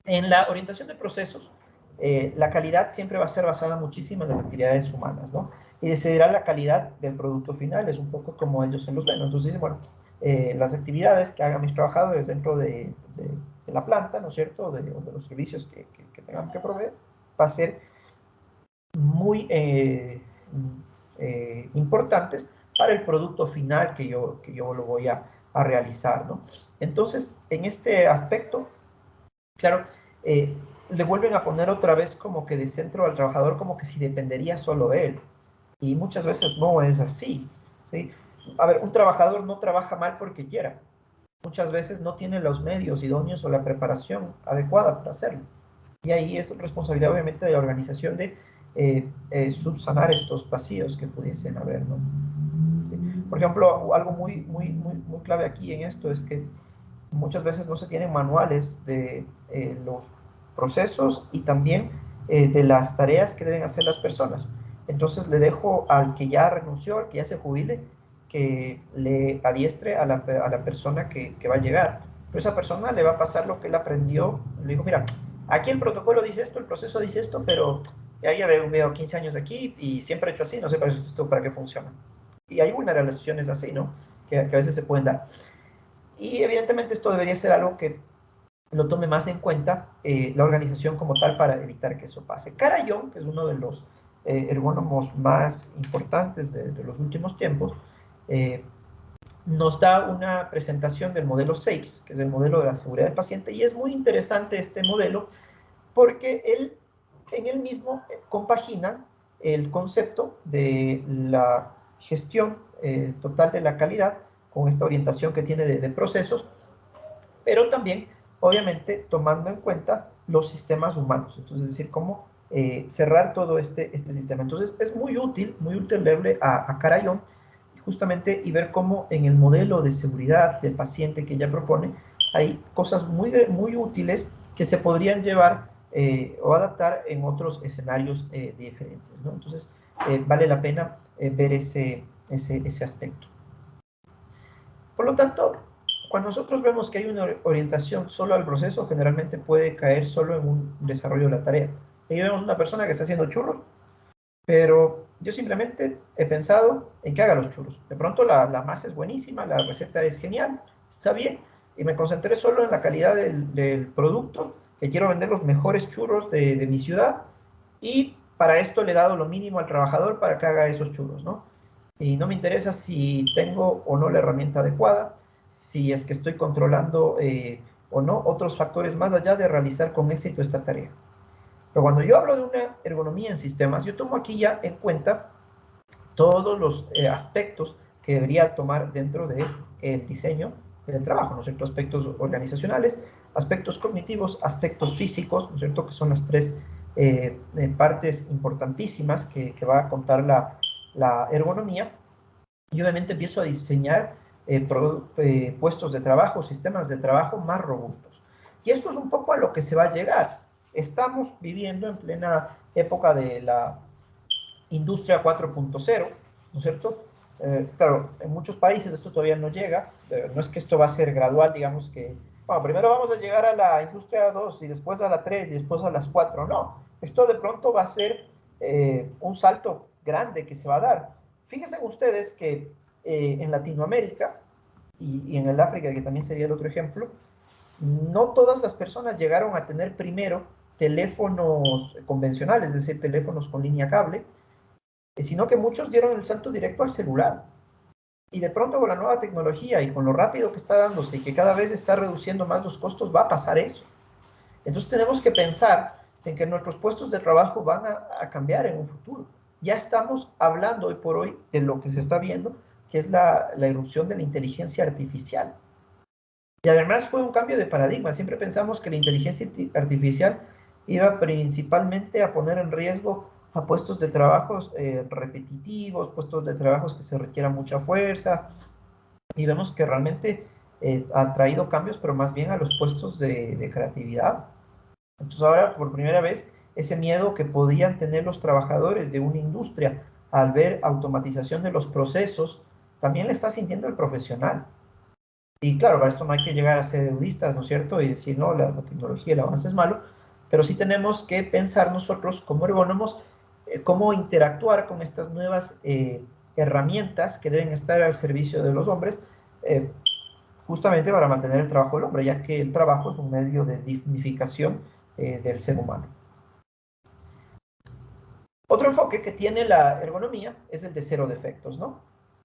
En la orientación de procesos, la calidad siempre va a ser basada muchísimo en las actividades humanas, ¿no? Y decidirá la calidad del producto final, es un poco como ellos se los ven, ¿no? Entonces dicen, bueno, las actividades que hagan mis trabajadores dentro de la planta, ¿no es cierto?, de los servicios que tengan que proveer, va a ser muy importantes para el producto final que yo lo voy a realizar, ¿no? Entonces, en este aspecto, claro, le vuelven a poner otra vez como que de centro al trabajador, como que si dependería solo de él. Y muchas veces no es así, ¿sí? a ver, un trabajador no trabaja mal porque quiera. Muchas veces no tiene los medios idóneos o la preparación adecuada para hacerlo. Y ahí es responsabilidad obviamente de la organización de subsanar estos vacíos que pudiesen haber, ¿no? ¿Sí? Por ejemplo, algo muy clave aquí en esto es que muchas veces no se tienen manuales de los procesos y también de las tareas que deben hacer las personas. Entonces le dejo al que ya renunció, al que ya se jubile, que le adiestre a la persona que va a llegar. Pero esa persona le va a pasar lo que él aprendió. Le dijo, mira, aquí el protocolo dice esto, el proceso dice esto, pero ya veo 15 años aquí y siempre he hecho así, no sé para qué funciona. Y hay vulneraciones así, ¿no? Que a veces se pueden dar. Y evidentemente esto debería ser algo que lo tome más en cuenta la organización como tal para evitar que eso pase. Cara Young, que es uno de los ergónomos más importantes de los últimos tiempos, nos da una presentación del modelo SAFES, que es el modelo de la seguridad del paciente, y es muy interesante este modelo porque él en él mismo compagina el concepto de la gestión total de la calidad con esta orientación que tiene de procesos, pero también, obviamente, tomando en cuenta los sistemas humanos. Entonces, es decir, cómo cerrar todo este sistema. Entonces, es muy útil leerle a Carayón justamente y ver cómo en el modelo de seguridad del paciente que ella propone hay cosas muy útiles que se podrían llevar o adaptar en otros escenarios diferentes, ¿no? Entonces, vale la pena ver ese aspecto. Por lo tanto, cuando nosotros vemos que hay una orientación solo al proceso, generalmente puede caer solo en un desarrollo de la tarea. Ahí vemos una persona que está haciendo churros, pero yo simplemente he pensado en que haga los churros. De pronto la masa es buenísima, la receta es genial, está bien, y me concentré solo en la calidad del producto, que quiero vender los mejores churros de mi ciudad, y para esto le he dado lo mínimo al trabajador para que haga esos churros, ¿no? Y no me interesa si tengo o no la herramienta adecuada, si es que estoy controlando o no otros factores más allá de realizar con éxito esta tarea. Pero cuando yo hablo de una ergonomía en sistemas, yo tomo aquí ya en cuenta todos los aspectos que debería tomar dentro del diseño del trabajo, ¿no es cierto? Aspectos organizacionales, aspectos cognitivos, aspectos físicos, ¿no es cierto? Que son las tres partes importantísimas que va a contar la ergonomía. Y obviamente empiezo a diseñar puestos de trabajo, sistemas de trabajo más robustos. Y esto es un poco a lo que se va a llegar. Estamos viviendo en plena época de la industria 4.0, ¿no es cierto? Claro, en muchos países esto todavía no llega, no es que esto va a ser gradual, digamos que, bueno, primero vamos a llegar a la industria 2 y después a la 3 y después a las 4, no, esto de pronto va a ser un salto grande que se va a dar. Fíjense ustedes que en Latinoamérica y en el África, que también sería el otro ejemplo, no todas las personas llegaron a tener primero teléfonos convencionales, es decir, teléfonos con línea cable, sino que muchos dieron el salto directo al celular. Y de pronto con la nueva tecnología y con lo rápido que está dándose y que cada vez está reduciendo más los costos, va a pasar eso. Entonces tenemos que pensar en que nuestros puestos de trabajo van a cambiar en un futuro. Ya estamos hablando hoy por hoy de lo que se está viendo, que es la irrupción de la inteligencia artificial. Y además fue un cambio de paradigma. Siempre pensamos que la inteligencia artificial iba principalmente a poner en riesgo a puestos de trabajos repetitivos, puestos de trabajos que se requieran mucha fuerza. Y vemos que realmente ha traído cambios, pero más bien a los puestos de creatividad. Entonces ahora, por primera vez, ese miedo que podían tener los trabajadores de una industria al ver automatización de los procesos, también le está sintiendo el profesional. Y claro, para esto no hay que llegar a ser eudistas, ¿no es cierto? Y decir, no, la tecnología, el avance es malo, pero sí tenemos que pensar nosotros como ergónomos cómo interactuar con estas nuevas herramientas que deben estar al servicio de los hombres, justamente para mantener el trabajo del hombre, ya que el trabajo es un medio de dignificación del ser humano. Otro enfoque que tiene la ergonomía es el de cero defectos, ¿no?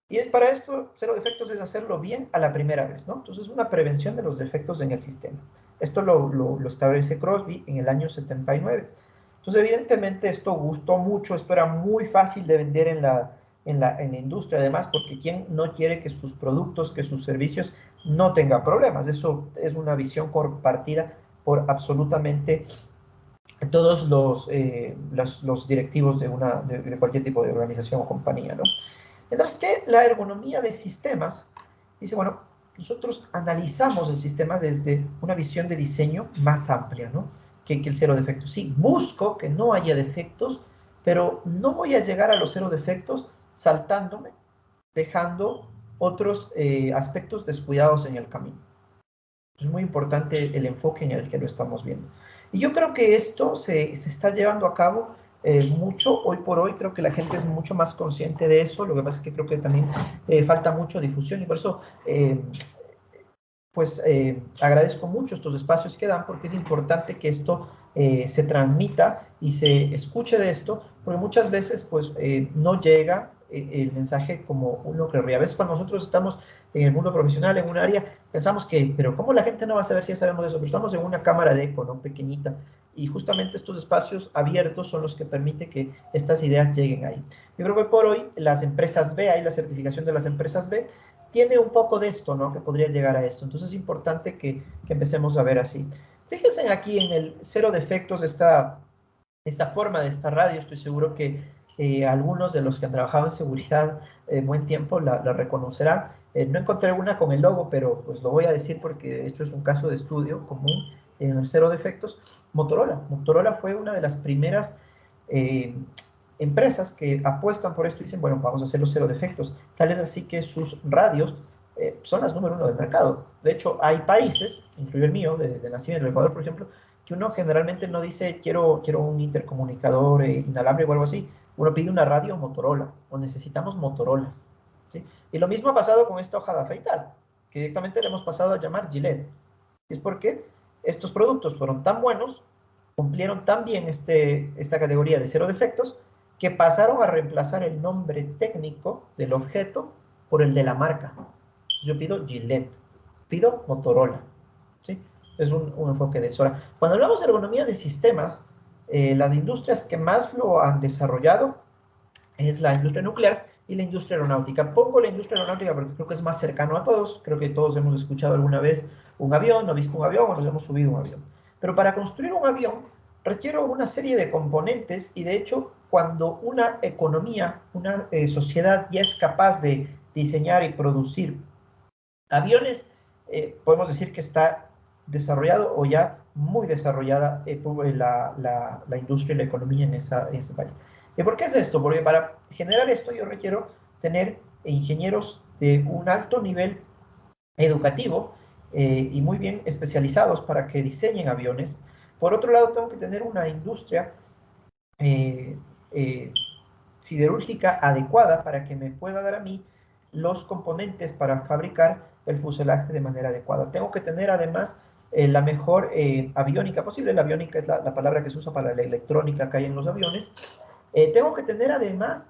Y es para esto, cero defectos es hacerlo bien a la primera vez, ¿no? Entonces, una prevención de los defectos en el sistema. Esto lo establece Crosby en el año 79. Entonces, evidentemente, esto gustó mucho, esto era muy fácil de vender en la industria, además, porque ¿quién no quiere que sus productos, que sus servicios no tengan problemas? Eso es una visión compartida por absolutamente todos los directivos de cualquier tipo de organización o compañía, ¿no? Mientras que la ergonomía de sistemas dice, bueno, nosotros analizamos el sistema desde una visión de diseño más amplia, ¿no? Que el cero defectos. Sí, busco que no haya defectos, pero no voy a llegar a los cero defectos saltándome, dejando otros aspectos descuidados en el camino. Es muy importante el enfoque en el que lo estamos viendo. Y yo creo que esto se está llevando a cabo mucho hoy por hoy. Creo que la gente es mucho más consciente de eso. Lo que pasa es que creo que también falta mucho difusión y por eso pues agradezco mucho estos espacios que dan porque es importante que esto se transmita y se escuche de esto, porque muchas veces pues no llega el mensaje como uno querría. A veces cuando nosotros estamos en el mundo profesional, en un área, pensamos que, pero ¿cómo la gente no va a saber si ya sabemos eso? Pero estamos en una cámara de eco, ¿no? Pequeñita. Y justamente estos espacios abiertos son los que permiten que estas ideas lleguen ahí. Yo creo que por hoy las empresas B, ahí la certificación de las empresas B, tiene un poco de esto, ¿no? Que podría llegar a esto. Entonces es importante que empecemos a ver así. Fíjense aquí en el cero defectos, esta forma de esta radio. Estoy seguro que algunos de los que han trabajado en seguridad buen tiempo la reconocerán. No encontré una con el logo, pero pues lo voy a decir porque esto es un caso de estudio común en el cero defectos. Motorola. Motorola fue una de las primeras empresas que apuestan por esto y dicen, bueno, vamos a hacer los cero defectos. Tal es así que sus radios son las número 1 del mercado. De hecho, hay países, incluido el mío, de nacido en el Ecuador, por ejemplo, que uno generalmente no dice quiero un intercomunicador inalámbrico o algo así. Uno pide una radio Motorola o necesitamos Motorolas. ¿Sí? Y lo mismo ha pasado con esta hoja de afeitar, que directamente le hemos pasado a llamar Gillette. Es porque estos productos fueron tan buenos, cumplieron tan bien esta categoría de cero defectos, que pasaron a reemplazar el nombre técnico del objeto por el de la marca. Yo pido Gillette, pido Motorola. ¿Sí? Es un enfoque de eso. Ahora, cuando hablamos de ergonomía de sistemas, las industrias que más lo han desarrollado es la industria nuclear y la industria aeronáutica. Pongo la industria aeronáutica porque creo que es más cercano a todos. Creo que todos hemos escuchado alguna vez un avión, o visto un avión, o nos hemos subido un avión. Pero para construir un avión requiero una serie de componentes y de hecho cuando una economía, una sociedad ya es capaz de diseñar y producir aviones, podemos decir que está desarrollado o ya muy desarrollada la industria y la economía en ese país. ¿Y por qué es esto? Porque para generar esto yo requiero tener ingenieros de un alto nivel educativo y muy bien especializados para que diseñen aviones. Por otro lado, tengo que tener una industria eh, eh, siderúrgica adecuada para que me pueda dar a mí los componentes para fabricar el fuselaje de manera adecuada. Tengo que tener además la mejor aviónica posible. La aviónica es la palabra que se usa para la electrónica que hay en los aviones. Tengo que tener además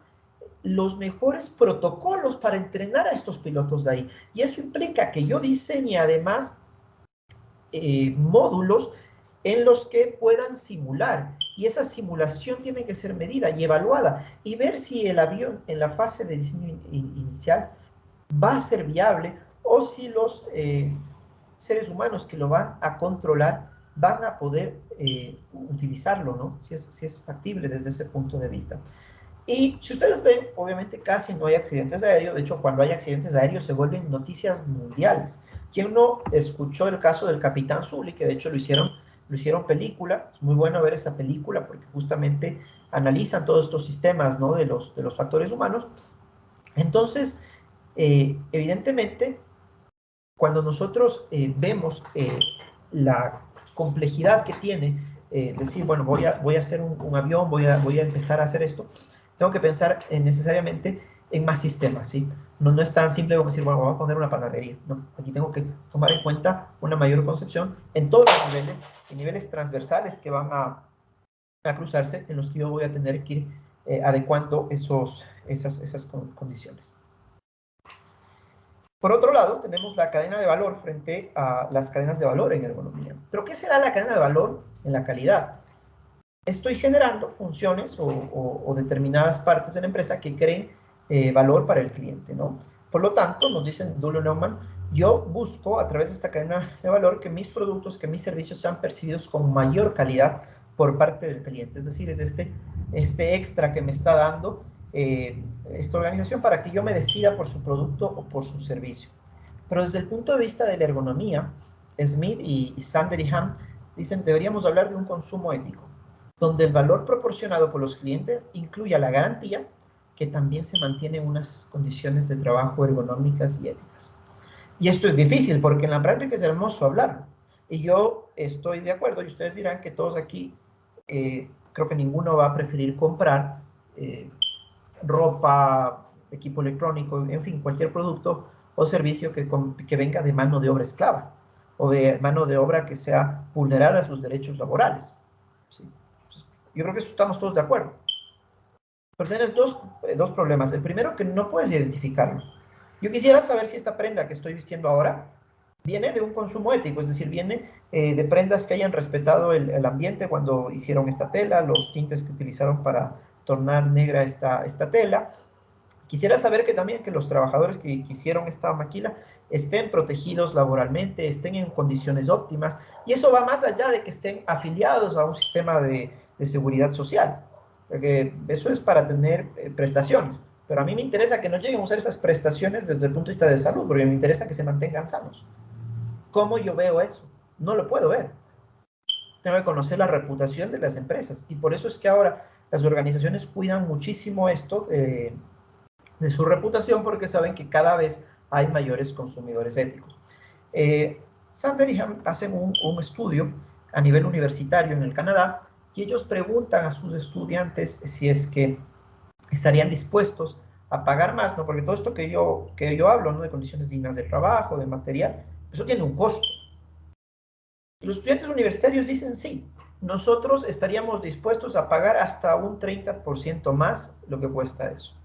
los mejores protocolos para entrenar a estos pilotos de ahí. Y eso implica que yo diseñe además módulos en los que puedan simular. Y esa simulación tiene que ser medida y evaluada y ver si el avión en la fase de diseño inicial va a ser viable o si los seres humanos que lo van a controlar van a poder utilizarlo, ¿no? Si es factible desde ese punto de vista. Y si ustedes ven, obviamente casi no hay accidentes aéreos. De hecho, cuando hay accidentes aéreos se vuelven noticias mundiales. ¿Quién no escuchó el caso del Capitán Zully? Que de hecho lo hicieron película. Es muy bueno ver esa película porque justamente analizan todos estos sistemas, ¿no? de los factores humanos. Entonces, evidentemente, cuando nosotros vemos la complejidad que tiene, decir, bueno, voy a hacer un avión, voy a empezar a hacer esto, tengo que pensar necesariamente en más sistemas, ¿sí? No es tan simple como decir, bueno, voy a poner una panadería, no, aquí tengo que tomar en cuenta una mayor concepción en todos los niveles, en niveles transversales que van a cruzarse, en los que yo voy a tener que ir adecuando esas condiciones. Por otro lado, tenemos la cadena de valor frente a las cadenas de valor en ergonomía. ¿Pero qué será la cadena de valor en la calidad? Estoy generando funciones o determinadas partes de la empresa que creen valor para el cliente, ¿no? Por lo tanto, nos dicen Dullo Neumann, yo busco a través de esta cadena de valor que mis productos, que mis servicios sean percibidos con mayor calidad por parte del cliente. Es decir, es este extra que me está dando esta organización para que yo me decida por su producto o por su servicio. Pero desde el punto de vista de la ergonomía, Smith y Sander y Ham dicen deberíamos hablar de un consumo ético, donde el valor proporcionado por los clientes incluya la garantía que también se mantienen unas condiciones de trabajo ergonómicas y éticas. Y esto es difícil porque en la práctica es hermoso hablarlo. Y yo estoy de acuerdo y ustedes dirán que todos aquí, creo que ninguno va a preferir comprar ropa, equipo electrónico, en fin, cualquier producto o servicio que venga de mano de obra esclava o de mano de obra que sea vulnerada a sus derechos laborales. ¿Sí? Yo creo que eso estamos todos de acuerdo. Pero tienes dos problemas. El primero, que no puedes identificarlo. Yo quisiera saber si esta prenda que estoy vistiendo ahora viene de un consumo ético, es decir, viene de prendas que hayan respetado el ambiente cuando hicieron esta tela, los tintes que utilizaron para tornar negra esta tela. Quisiera saber que también que los trabajadores que hicieron esta maquila estén protegidos laboralmente, estén en condiciones óptimas, y eso va más allá de que estén afiliados a un sistema de seguridad social, porque eso es para tener prestaciones, pero a mí me interesa que no lleguen a usar esas prestaciones desde el punto de vista de salud, porque me interesa que se mantengan sanos. ¿Cómo yo veo eso? No lo puedo ver. Tengo que conocer la reputación de las empresas, y por eso es que ahora las organizaciones cuidan muchísimo esto de su reputación, porque saben que cada vez hay mayores consumidores éticos. Sander y Ham hacen un estudio a nivel universitario en el Canadá, y ellos preguntan a sus estudiantes si es que estarían dispuestos a pagar más, ¿no? Porque todo esto que yo hablo, ¿no? De condiciones dignas de trabajo, de material, eso tiene un costo. Y los estudiantes universitarios dicen sí, nosotros estaríamos dispuestos a pagar hasta un 30% más lo que cuesta eso.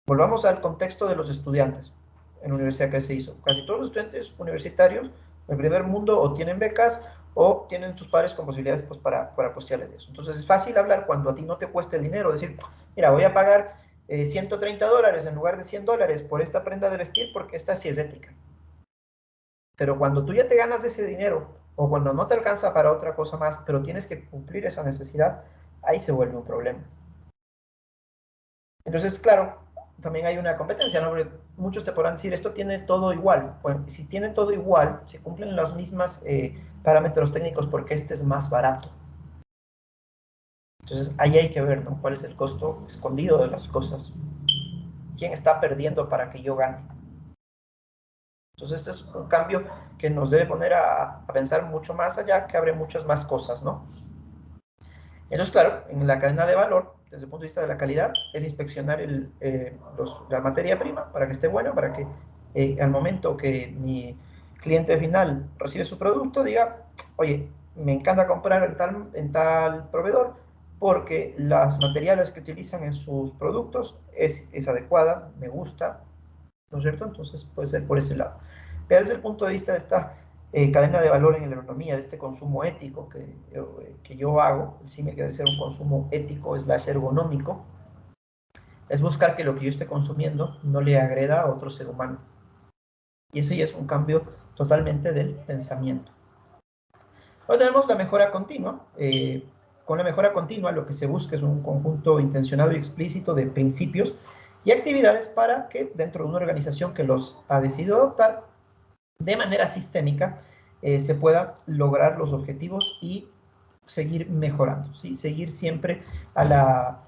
Volvamos al contexto de los estudiantes en la universidad que se hizo. Casi todos los estudiantes universitarios del primer mundo o tienen becas o tienen sus padres con posibilidades pues, para costearles eso. Entonces es fácil hablar cuando a ti no te cuesta el dinero, decir, mira, voy a pagar $130 en lugar de $100 por esta prenda de vestir porque esta sí es ética. Pero cuando tú ya te ganas ese dinero o cuando no te alcanza para otra cosa más, pero tienes que cumplir esa necesidad, ahí se vuelve un problema. Entonces, claro, también hay una competencia, ¿no? Porque muchos te podrán decir, esto tiene todo igual. Bueno, si tiene todo igual, si cumplen los mismos parámetros técnicos, porque este es más barato. Entonces, ahí hay que ver, ¿no? ¿Cuál es el costo escondido de las cosas? ¿Quién está perdiendo para que yo gane? Entonces, este es un cambio que nos debe poner a pensar mucho más allá, que abre muchas más cosas, ¿no? Entonces, claro, en la cadena de valor, desde el punto de vista de la calidad, es inspeccionar la materia prima para que esté bueno, para que al momento que mi cliente final recibe su producto, diga, oye, me encanta comprar en tal proveedor porque los materiales que utilizan en sus productos es adecuada, me gusta, ¿no es cierto? Entonces puede ser por ese lado. Pero desde el punto de vista de esta cadena de valor en la economía, de este consumo ético que yo hago, el símil que debe ser un consumo ético / ergonómico, es buscar que lo que yo esté consumiendo no le agreda a otro ser humano. Y ese ya es un cambio totalmente del pensamiento. Ahora tenemos la mejora continua. Con la mejora continua lo que se busca es un conjunto intencionado y explícito de principios y actividades para que dentro de una organización que los ha decidido adoptar, de manera sistémica, se pueda lograr los objetivos y seguir mejorando, ¿sí? Seguir siempre a la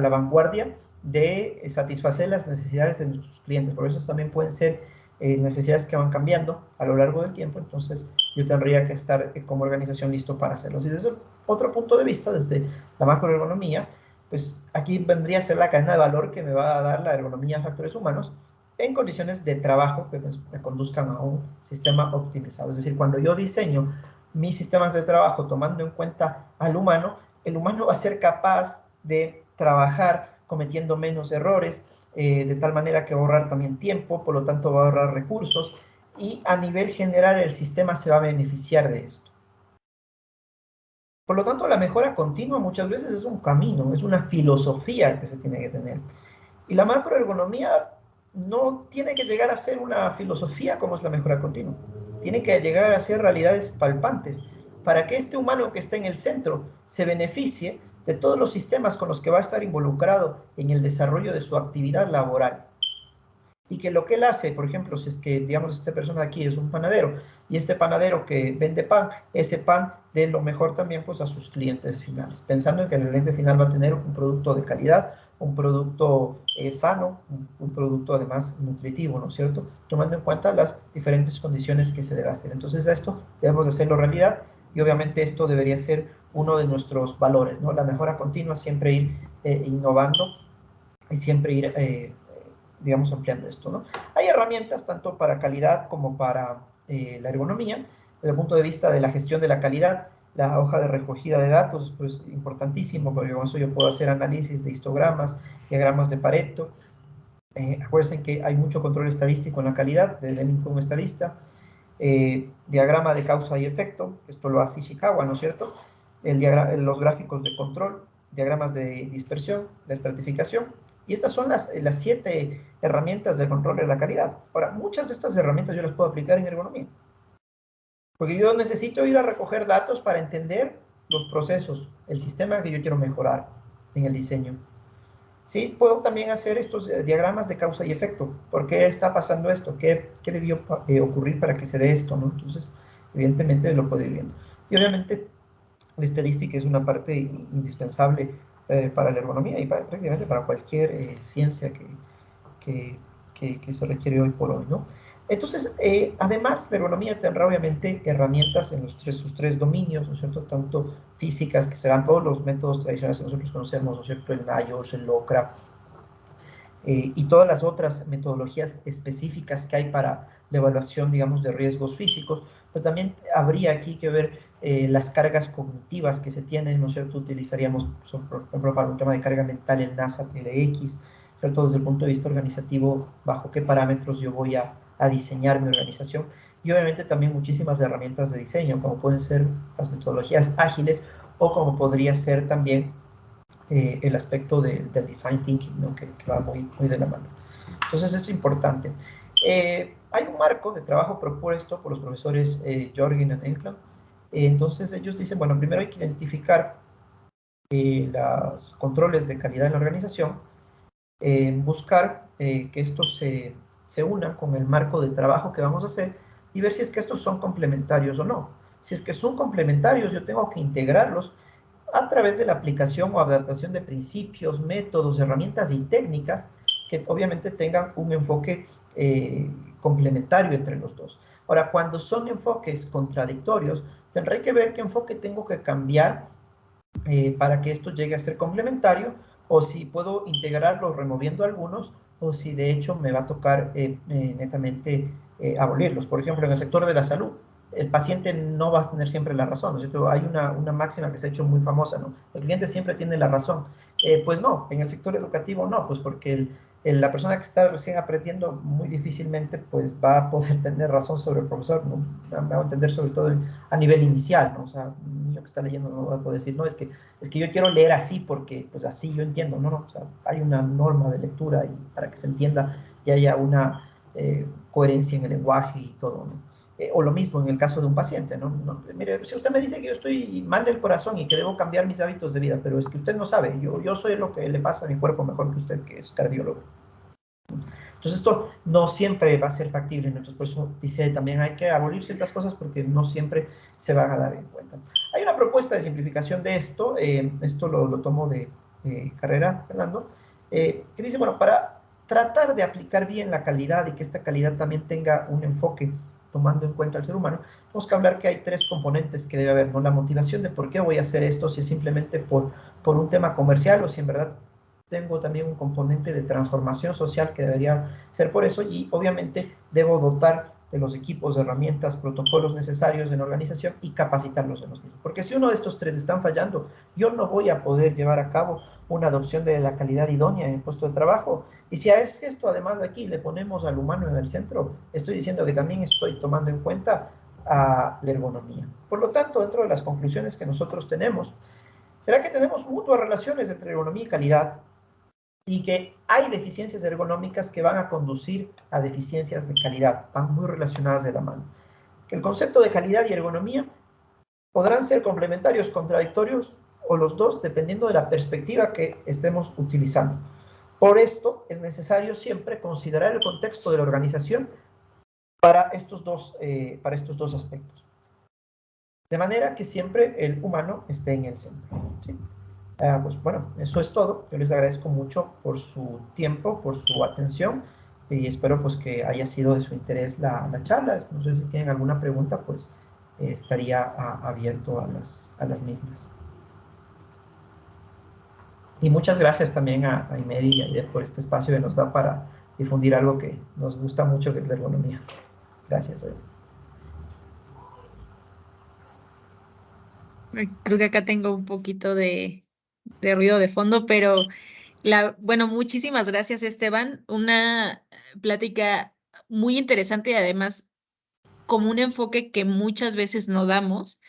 vanguardia de satisfacer las necesidades de nuestros clientes. Por eso también pueden ser necesidades que van cambiando a lo largo del tiempo, entonces yo tendría que estar como organización listo para hacerlos. Y desde otro punto de vista, desde la macroergonomía, pues aquí vendría a ser la cadena de valor que me va a dar la ergonomía de factores humanos en condiciones de trabajo que me conduzcan a un sistema optimizado. Es decir, cuando yo diseño mis sistemas de trabajo tomando en cuenta al humano, el humano va a ser capaz de trabajar cometiendo menos errores, de tal manera que va a ahorrar también tiempo, por lo tanto va a ahorrar recursos, y a nivel general el sistema se va a beneficiar de esto. Por lo tanto, la mejora continua muchas veces es un camino, es una filosofía que se tiene que tener. Y la macroergonomía no tiene que llegar a ser una filosofía como es la mejora continua. Tiene que llegar a ser realidades palpantes para que este humano que está en el centro se beneficie de todos los sistemas con los que va a estar involucrado en el desarrollo de su actividad laboral. Y que lo que él hace, por ejemplo, si es que, digamos, esta persona aquí es un panadero, y este panadero que vende pan, ese pan dé lo mejor también pues a sus clientes finales, pensando en que el cliente final va a tener un producto de calidad, un producto sano, un producto además nutritivo, ¿no es cierto? Tomando en cuenta las diferentes condiciones que se debe hacer. Entonces, esto debemos de hacerlo realidad, y obviamente esto debería ser uno de nuestros valores, ¿no? La mejora continua, siempre ir innovando y siempre ir digamos, ampliando esto, ¿no? Hay herramientas tanto para calidad como para la ergonomía. Desde el punto de vista de la gestión de la calidad, la hoja de recogida de datos, pues importantísimo, porque con eso yo puedo hacer análisis de histogramas, diagramas de Pareto. Acuérdense que hay mucho control estadístico en la calidad, de Deming como estadista. Diagrama de causa y efecto, esto lo hace Ishikawa, ¿no es cierto? Los gráficos de control, diagramas de dispersión, de estratificación, y estas son las 7 herramientas de control de la calidad. Ahora, muchas de estas herramientas yo las puedo aplicar en ergonomía, porque yo necesito ir a recoger datos para entender los procesos, el sistema que yo quiero mejorar en el diseño. ¿Sí? Puedo también hacer estos diagramas de causa y efecto. ¿Por qué está pasando esto? ¿Qué debió ocurrir para que se dé esto, ¿no? Entonces, evidentemente lo puedo ir viendo. Y obviamente, la estadística es una parte indispensable para la ergonomía y prácticamente para cualquier ciencia que se requiere hoy por hoy, ¿no? Entonces, además, la ergonomía tendrá obviamente herramientas en sus tres dominios, ¿no es cierto? Tanto físicas, que serán todos los métodos tradicionales que nosotros conocemos, ¿no es cierto? El NIOSH, el LOCRA, y todas las otras metodologías específicas que hay para la evaluación, digamos, de riesgos físicos, pero también habría aquí que ver las cargas cognitivas que se tienen, ¿no es cierto? Utilizaríamos, por ejemplo, para un tema de carga mental, el NASA-TLX, ¿cierto? Desde el punto de vista organizativo, bajo qué parámetros yo voy a diseñar mi organización, y obviamente también muchísimas herramientas de diseño, como pueden ser las metodologías ágiles, o como podría ser también el aspecto del design thinking, ¿no? que va muy, muy de la mano. Entonces es importante. Hay un marco de trabajo propuesto por los profesores Jorgen y Enklam. Entonces ellos dicen, bueno, primero hay que identificar los controles de calidad en la organización, buscar que estos se unan con el marco de trabajo que vamos a hacer y ver si es que estos son complementarios o no. Si es que son complementarios, yo tengo que integrarlos a través de la aplicación o adaptación de principios, métodos, herramientas y técnicas que obviamente tengan un enfoque complementario entre los dos. Ahora, cuando son enfoques contradictorios, tendré que ver qué enfoque tengo que cambiar para que esto llegue a ser complementario, o si puedo integrarlo removiendo algunos, o si de hecho me va a tocar netamente abolirlos. Por ejemplo, en el sector de la salud, el paciente no va a tener siempre la razón, ¿no es cierto? Hay una máxima que se ha hecho muy famosa, ¿no? El cliente siempre tiene la razón. Pues no, en el sector educativo no, pues porque la persona que está recién aprendiendo muy difícilmente pues va a poder tener razón sobre el profesor, ¿no? Va a entender sobre todo a nivel inicial, ¿no? O sea, un niño que está leyendo no va a poder decir, no, es que yo quiero leer así porque pues así yo entiendo, no, no, o sea, hay una norma de lectura y para que se entienda y haya una coherencia en el lenguaje y todo, ¿no? O lo mismo en el caso de un paciente, ¿no? ¿no? Mire, si usted me dice que yo estoy mal del corazón y que debo cambiar mis hábitos de vida, pero es que usted no sabe, yo soy lo que le pasa a mi cuerpo mejor que usted, que es cardiólogo. Entonces esto no siempre va a ser factible, entonces por eso dice también hay que abolir ciertas cosas porque no siempre se van a dar en cuenta. Hay una propuesta de simplificación de esto, esto lo tomo de carrera, Fernando, que dice, bueno, para tratar de aplicar bien la calidad y que esta calidad también tenga un enfoque tomando en cuenta al ser humano, tenemos que hablar que hay 3 componentes que debe haber, ¿no? La motivación de por qué voy a hacer esto, si es simplemente por un tema comercial o si en verdad tengo también un componente de transformación social que debería ser por eso, y obviamente debo dotar de los equipos, de herramientas, protocolos necesarios en la organización y capacitarlos en los mismos. Porque si uno de estos 3 están fallando, yo no voy a poder llevar a cabo una adopción de la calidad idónea en el puesto de trabajo. Y si a esto, además de aquí, le ponemos al humano en el centro, estoy diciendo que también estoy tomando en cuenta a la ergonomía. Por lo tanto, dentro de las conclusiones que nosotros tenemos, será que tenemos mutuas relaciones entre ergonomía y calidad y que hay deficiencias ergonómicas que van a conducir a deficiencias de calidad, van muy relacionadas de la mano. Que el concepto de calidad y ergonomía podrán ser complementarios, contradictorios o los dos, dependiendo de la perspectiva que estemos utilizando. Por esto es necesario siempre considerar el contexto de la organización para estos dos aspectos. De manera que siempre el humano esté en el centro. ¿Sí? Pues bueno, eso es todo. Yo les agradezco mucho por su tiempo, por su atención y espero pues que haya sido de su interés la charla. No sé si tienen alguna pregunta, pues estaría abierto a las mismas. Y muchas gracias también a Imedi y a Aide por este espacio que nos da para difundir algo que nos gusta mucho, que es la ergonomía. Gracias. Creo que acá tengo un poquito de ruido de fondo, pero bueno, muchísimas gracias, Esteban. Una plática muy interesante y además como un enfoque que muchas veces no damos.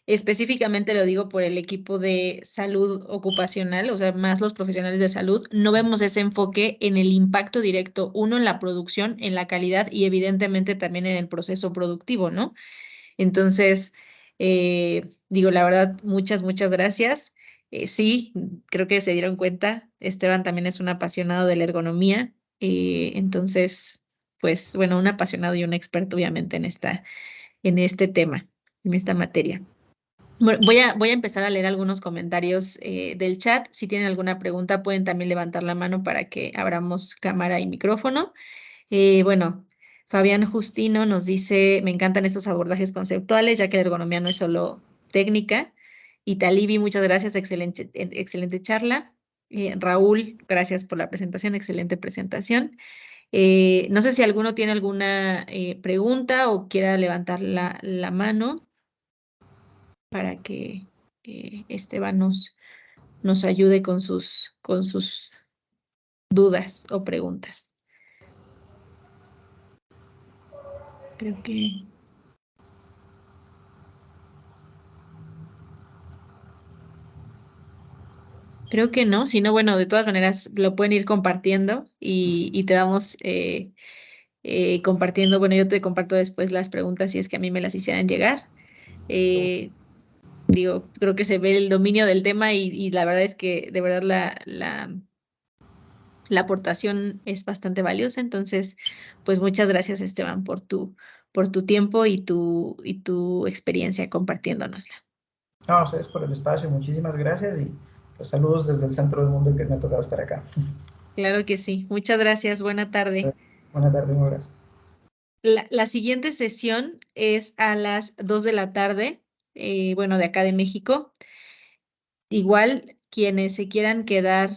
Específicamente lo digo por el equipo de salud ocupacional, o sea, más los profesionales de salud, no vemos ese enfoque en el impacto directo, uno, en la producción, en la calidad y evidentemente también en el proceso productivo, ¿no? Entonces, digo, la verdad, muchas gracias. Sí, creo que se dieron cuenta, Esteban también es un apasionado de la ergonomía, entonces, pues bueno, un apasionado y un experto obviamente en este tema, en esta materia. Bueno, voy a empezar a leer algunos comentarios del chat. Si tienen alguna pregunta, pueden también levantar la mano para que abramos cámara y micrófono. Bueno, Fabián Justino nos dice, me encantan estos abordajes conceptuales, ya que la ergonomía no es solo técnica. Y Talibi, muchas gracias, excelente charla. Raúl, gracias por la presentación, excelente presentación. No sé si alguno tiene alguna pregunta o quiera levantar la mano para que Esteban nos ayude con sus dudas o preguntas. Creo que no, si no, bueno, de todas maneras lo pueden ir compartiendo y te vamos compartiendo, bueno, yo te comparto después las preguntas si es que a mí me las hicieran llegar. Eh, Digo, creo que se ve el dominio del tema y la verdad es que de verdad la aportación es bastante valiosa, entonces, pues muchas gracias, Esteban, por tu tiempo y tu experiencia compartiéndonosla. No, a ustedes por el espacio, muchísimas gracias y pues saludos desde el centro del mundo que me ha tocado estar acá. Claro que sí. Muchas gracias. Buena tarde. Buenas tardes, un abrazo. La siguiente sesión es a las 2 de la tarde, bueno, de acá de México. Igual, quienes se quieran quedar